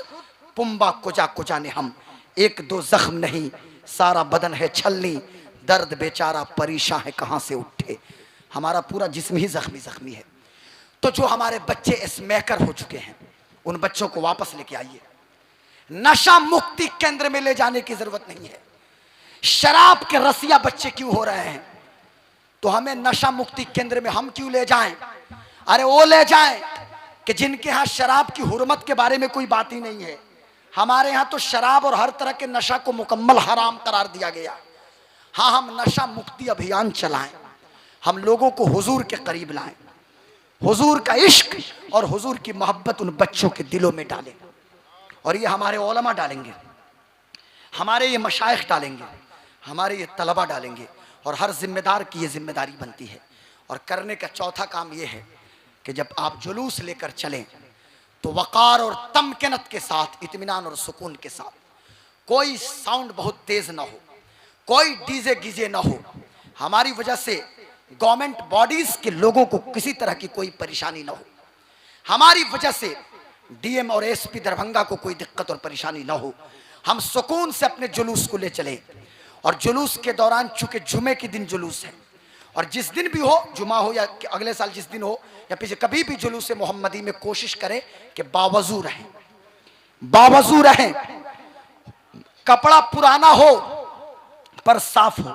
पुम्बा कुचा कुचा ने हम, एक दो जख्म नहीं सारा बदन है छलनी, दर्द बेचारा परेशान है कहां से उठे। हमारा पूरा जिस्म ही जख्मी जख्मी है। तो जो हमारे बच्चे स्मैकर हो चुके हैं उन बच्चों को वापस लेके आइए। नशा मुक्ति केंद्र में ले जाने की जरूरत नहीं है। शराब के रसिया बच्चे क्यों हो रहे हैं, तो हमें नशा मुक्ति केंद्र में हम क्यों ले जाएं? अरे वो ले जाएं कि जिनके यहाँ शराब की हुर्मत के बारे में कोई बात ही नहीं है। हमारे यहाँ तो शराब और हर तरह के नशा को मुकम्मल हराम करार दिया गया। हाँ, हम नशा मुक्ति अभियान चलाएं, हम लोगों को हुजूर के करीब लाएं, हुजूर का इश्क और हुजूर की मोहब्बत उन बच्चों के दिलों में डालें। और ये हमारे उलमा डालेंगे, हमारे ये मशाइख डालेंगे, हमारे ये तलबा डालेंगे, और हर जिम्मेदार की ये जिम्मेदारी बनती है। और करने का चौथा काम ये है कि जब आप जुलूस लेकर चलें तो वक़ार और तमकिनत के साथ, इत्मीनान और सुकून के साथ, कोई साउंड बहुत तेज ना हो, कोई डीजे गीजे ना हो। हमारी वजह से गवर्नमेंट बॉडीज के लोगों को किसी तरह की कोई परेशानी ना हो, हमारी वजह से डीएम और एसपी दरभंगा को कोई दिक्कत और परेशानी ना हो। हम सुकून से अपने जुलूस को ले चले। और जुलूस के दौरान चूंकि जुमे के दिन जुलूस है, और जिस दिन भी हो, जुमा हो या अगले साल जिस दिन हो या पीछे कभी भी जुलूस मोहम्मदी में कोशिश करें कि बावजू रहें, बावजू रहें। कपड़ा पुराना हो पर साफ हो,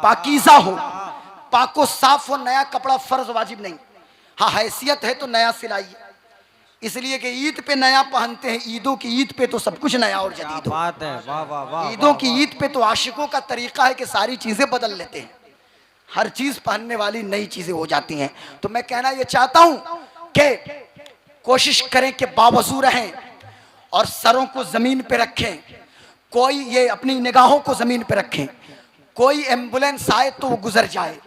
पाकीज़ा हो, पाको साफ हो। नया कपड़ा फर्ज वाजिब नहीं। हाँ, हैसियत है तो नया सिलाइए, इसलिए कि ईद पे नया पहनते हैं। ईदों की ईद पे तो सब कुछ नया और जदीद बात है। वाह वाह वाह। ईदों की ईद पे तो आशिकों का तरीका है कि सारी चीजें बदल लेते हैं, हर चीज पहनने वाली नई चीजें हो जाती हैं। तो मैं कहना ये चाहता हूं कि कोशिश करें कि बावजू रहें और सरों को जमीन पे रखें, कोई ये अपनी निगाहों को जमीन पे रखें। कोई एम्बुलेंस आए तो वो गुजर जाए,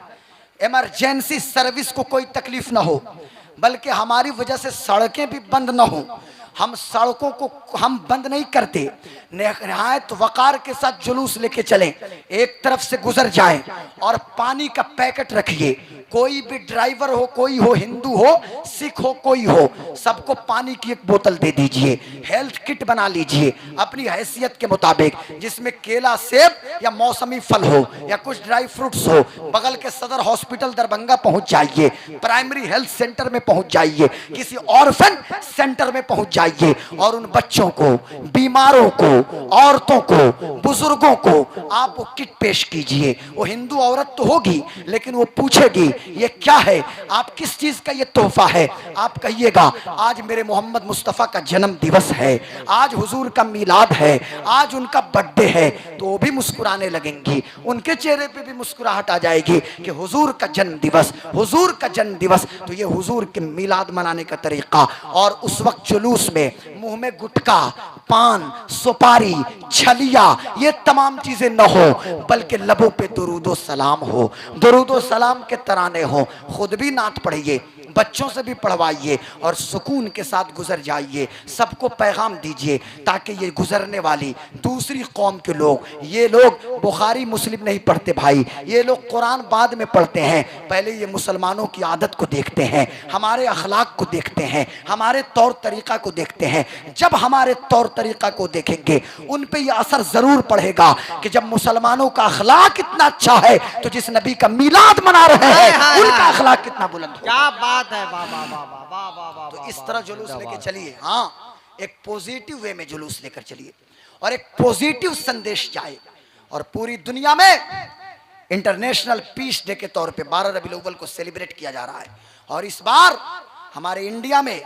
इमरजेंसी सर्विस को कोई तकलीफ ना हो, बल्कि हमारी वजह से सड़कें भी बंद ना हो। हम सड़कों को हम बंद नहीं करते, निहायत वकार के साथ जुलूस लेके चलें, एक तरफ से गुजर जाएं। और पानी का पैकेट रखिए, कोई भी ड्राइवर हो, कोई हो, हिंदू हो, सिख हो, कोई हो, सबको पानी की एक बोतल दे दीजिए। हेल्थ किट बना लीजिए अपनी हैसियत के मुताबिक, जिसमें केला, सेब या मौसमी फल हो या कुछ ड्राई फ्रूट्स हो। बगल के सदर हॉस्पिटल दरभंगा पहुंच जाइए, प्राइमरी हेल्थ सेंटर में पहुंच जाइए, किसी ऑर्फन सेंटर में पहुंच जाइए, और उन बच्चों को, बीमारों को, औरतों को, बुजुर्गों को आप वो किट पेश कीजिए। वो हिंदू औरत तो होगी, लेकिन वो पूछेगी ये क्या है, आप किस चीज का ये तोहफा है। आप कहिएगा आज मेरे मोहम्मद मुस्तफ़ा का जन्म दिवस है, आज हुजूर का मीलाद है, आज उनका बर्थडे है, तो वो भी मुस्कुराने लगेंगी, उनके चेहरे पे भी मुस्कुराहट आ जाएगी कि हुजूर का जन्म दिवस, हुजूर का जन्म दिवस। तो ये हुजूर के मीलाद मनाने का तरीका। और उस वक्त जुलूस में मुंह में गुटका, पान, सुपारी, छलिया, ये तमाम चीजें न हो, बल्कि लबों पे दुरूदो सलाम हो, दुरूदो सलाम के तराने हो। खुद भी नात पढ़िए, बच्चों से भी पढ़वाइए, और सुकून के साथ गुजर जाइए। सबको पैगाम दीजिए ताकि ये गुजरने वाली दूसरी कौम के लोग, ये लोग बुखारी मुस्लिम नहीं पढ़ते भाई, ये लोग कुरान बाद में पढ़ते हैं, पहले ये मुसलमानों की आदत को देखते हैं, हमारे अखलाक को देखते हैं, हमारे तौर तरीका को देखते हैं। जब हमारे तौर तरीका को देखेंगे उन पे ये असर जरूर पड़ेगा कि जब मुसलमानों का अखलाक इतना अच्छा है तो जिस नबी का मीलाद मना रहे हैं उनका अखलाक कितना बुलंद हो। क्या बात है। वाह वाह वाह वाह वाह वाह। तो इस तरह जुलूस लेके चलिए। हाँ, एक पॉजिटिव वे में जुलूस लेकर चलिए और एक पॉजिटिव संदेश जाए। और पूरी दुनिया में इंटरनेशनल पीस डे के तौर पे 12 रबीउल अव्वल को सेलिब्रेट किया जा रहा है। और इस बार हमारे इंडिया में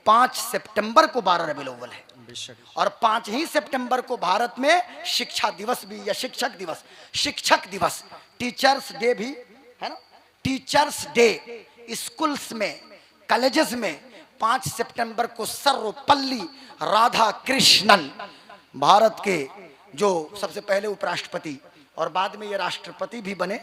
5 सितंबर को 12 रबीउल अव्वल है, और 5 ही सितंबर को भारत में शिक्षा दिवस भी, या शिक्षक दिवस, टीचर्स डे भी है ना। टीचर्स डे स्कूल्स में, कॉलेजेस में 5 सितंबर को सर्वपल्ली राधा कृष्णन, भारत के जो सबसे पहले उपराष्ट्रपति और बाद में ये राष्ट्रपति भी बने,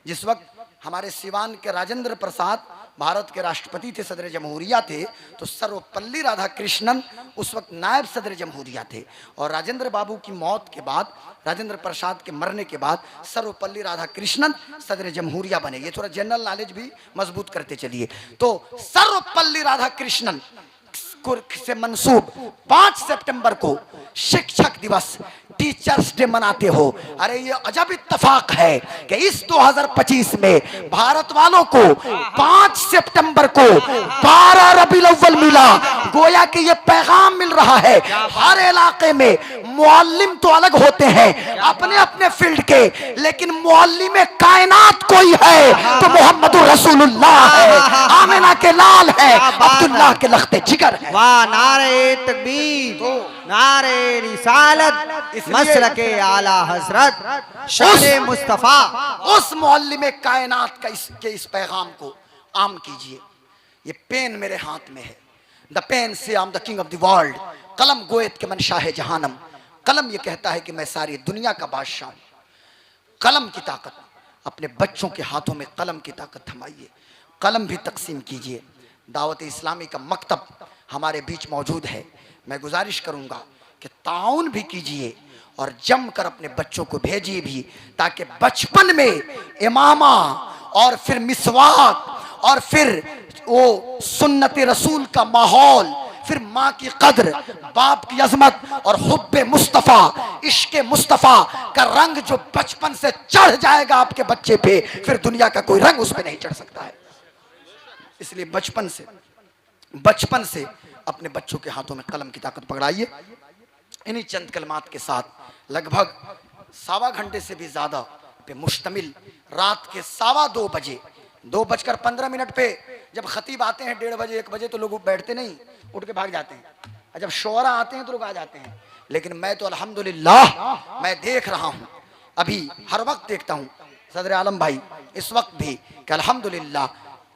जिस वक्त हमारे सिवान के राजेंद्र प्रसाद भारत के राष्ट्रपति थे, सदर जमहूरिया थे, तो सर्वपल्ली राधाकृष्णन उस वक्त नायब सदर जमहूरिया थे। और राजेंद्र बाबू की मौत के बाद, राजेंद्र प्रसाद के मरने के बाद सर्वपल्ली राधाकृष्णन सदर जमहूरिया बने। ये थोड़ा जनरल नॉलेज भी मजबूत करते चलिए। तो सर्वपल्ली राधाकृष्णन से मंसूब 5 सितंबर को शिक्षक दिवस, टीचर्स डे मनाते हो। अरे ये अजब इत्तेफाक है कि इस 2025 में भारत वालों को 5 सितंबर को 12 रबीउल अव्वल मिला। गोया कि ये पैगाम मिल रहा है हर इलाके में। मुअल्लिम तो अलग होते हैं अपने अपने फील्ड के, लेकिन मुअल्लिम में कायनात कोई है तो मोहम्मद रसूलुल्लाह है, आमिना के लाल है, अब्दुल्लाह के लख्ते जिगर है। वाह, नारे तकबीर, नारे रिसालत, मसलके आला हजरत शान मुस्तफा। उस मुअल्लिम कायनात का इस पैगाम को आम कीजिए। ये पेन मेरे हाथ में है, द पेन से I am the king of the world. कलम गोयत के मनशा है जहानम। कलम ये कहता है कि मैं सारी दुनिया का बादशाह हूं। कलम की ताकत, अपने बच्चों के हाथों में कलम की ताकत थमाइए, कलम भी तकसीम कीजिए। दावत इस्लामी का मकतब हमारे बीच मौजूद है। मैं गुजारिश करूंगा कि ताउन भी कीजिए और जमकर अपने बच्चों को भेजिए भी, ताकि बचपन में इमामा और फिर मिसवाक और फिर वो सुन्नत रसूल का माहौल, फिर माँ की कद्र, बाप की अजमत और हुब्बे मुस्तफ़ा, इश्क़े मुस्तफ़ा का रंग जो बचपन से चढ़ जाएगा आपके बच्चे पे, फिर दुनिया का कोई रंग उस पे नहीं चढ़ सकता है। इसलिए बचपन से अपने बच्चों के हाथों में कलम की ताकत पकड़ाइए। इन्हीं चंद कलमात के साथ लगभग 1.25 घंटे से भी ज्यादा पे मुश्तमिल रात के 2:15 बजे, 2:15 पे जब खतीब आते हैं 1:30 बजे 1 बजे, तो लोग बैठते नहीं, उठ के भाग जाते हैं। और जब शोरा आते हैं तो लोग आ जाते हैं। लेकिन मैं तो अल्हम्दुलिल्लाह मैं देख रहा हूँ, अभी हर वक्त देखता हूँ सदर आलम भाई इस वक्त भी, कि अल्हम्दुलिल्लाह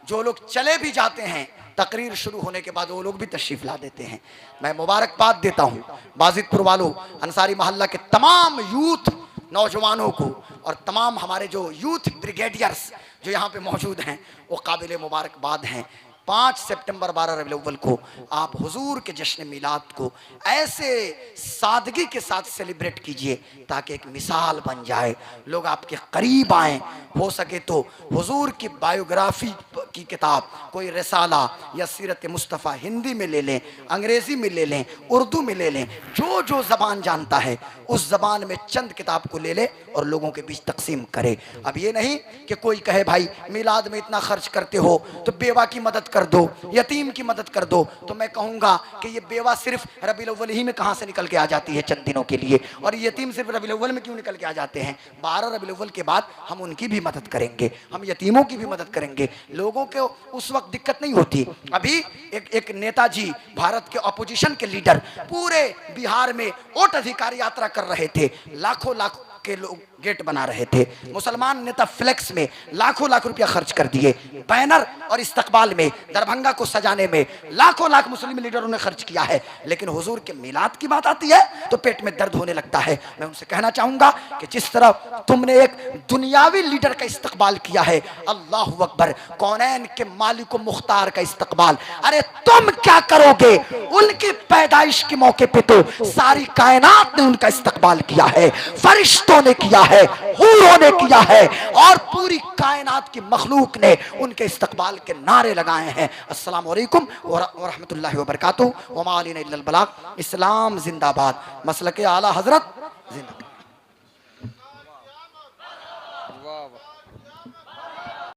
जो लोग चले भी जाते हैं तकरीर शुरू होने के बाद वो लोग भी तशरीफ ला देते हैं। मैं मुबारकबाद देता हूँ बाजिदपुर वालों, अंसारी मोहल्ला के तमाम यूथ नौजवानों को और तमाम हमारे जो यूथ ब्रिगेडियर्स जो यहाँ पे मौजूद हैं, वो काबिल मुबारकबाद हैं। 5 सितंबर 12 रबीउल अव्वल को आप हुजूर के जश्न मिलाद को ऐसे सादगी के साथ सेलिब्रेट कीजिए ताकि एक मिसाल बन जाए, लोग आपके करीब आएँ। हो सके तो हुजूर की बायोग्राफी की किताब, कोई रिसाला या सीरत मुस्तफ़ा हिंदी में ले लें, अंग्रेज़ी में ले लें, उर्दू में ले लें, जो जो ज़बान जानता है उस ज़बान में चंद किताब को ले ले और लोगों के बीच तकसीम करे। अब ये नहीं कि कोई कहे भाई मिलाद में इतना खर्च करते हो तो बेवा की मदद कर दो, यतीम की मदद कर दो। तो मैं कहूँगा कि ये बेवा सिर्फ रबीउल अव्वल ही में कहाँ से निकल के आ जाती है चंद दिनों के लिए, और यतीम सिर्फ रबीउल अव्वल में क्यों निकल के आ जाते हैं। 12 रबीउल अव्वल के बाद हम उनकी भी मदद करेंगे, हम यतीमों की भी मदद करेंगे। लोगों को उस वक्त दिक्कत नहीं होती। अभी एक नेताजी, भारत के अपोजिशन के लीडर, पूरे बिहार में वोट अधिकार यात्रा कर रहे थे, लाखों के लोग गेट बना रहे थे। मुसलमान नेता फ्लेक्स में लाखों लाख रुपया खर्च कर दिए, बैनर और इस्तकबाल में, दरभंगा को सजाने में लाखों लाख मुस्लिम लीडरों ने खर्च किया है। लेकिन हुजूर के मिलाद की बात आती है तो पेट में दर्द होने लगता है। मैं उनसे कहना चाहूंगा कि जिस तरह तुमने एक दुनियावी लीडर का इस्तकबाल किया है, अल्लाहु अकबर, कौनैन के मालिक मुख्तार का इस्तकबाल, अरे तुम क्या करोगे। उनकी पैदाइश के मौके पे तो सारी कायनात ने उनका इस्तकबाल किया है, फरिश्तों ने किया है, हूरों ने किया है, और पूरी कायनात की मखलूक ने उनके इस्तकबाल के नारे लगाए हैं। अस्सलामु अलैकुम व रहमतुल्लाहि व बरकातुहू व मा अलैना इल्लल बलाग। इस्लाम जिंदाबाद, मसलके आला हजरत जिंदाबाद।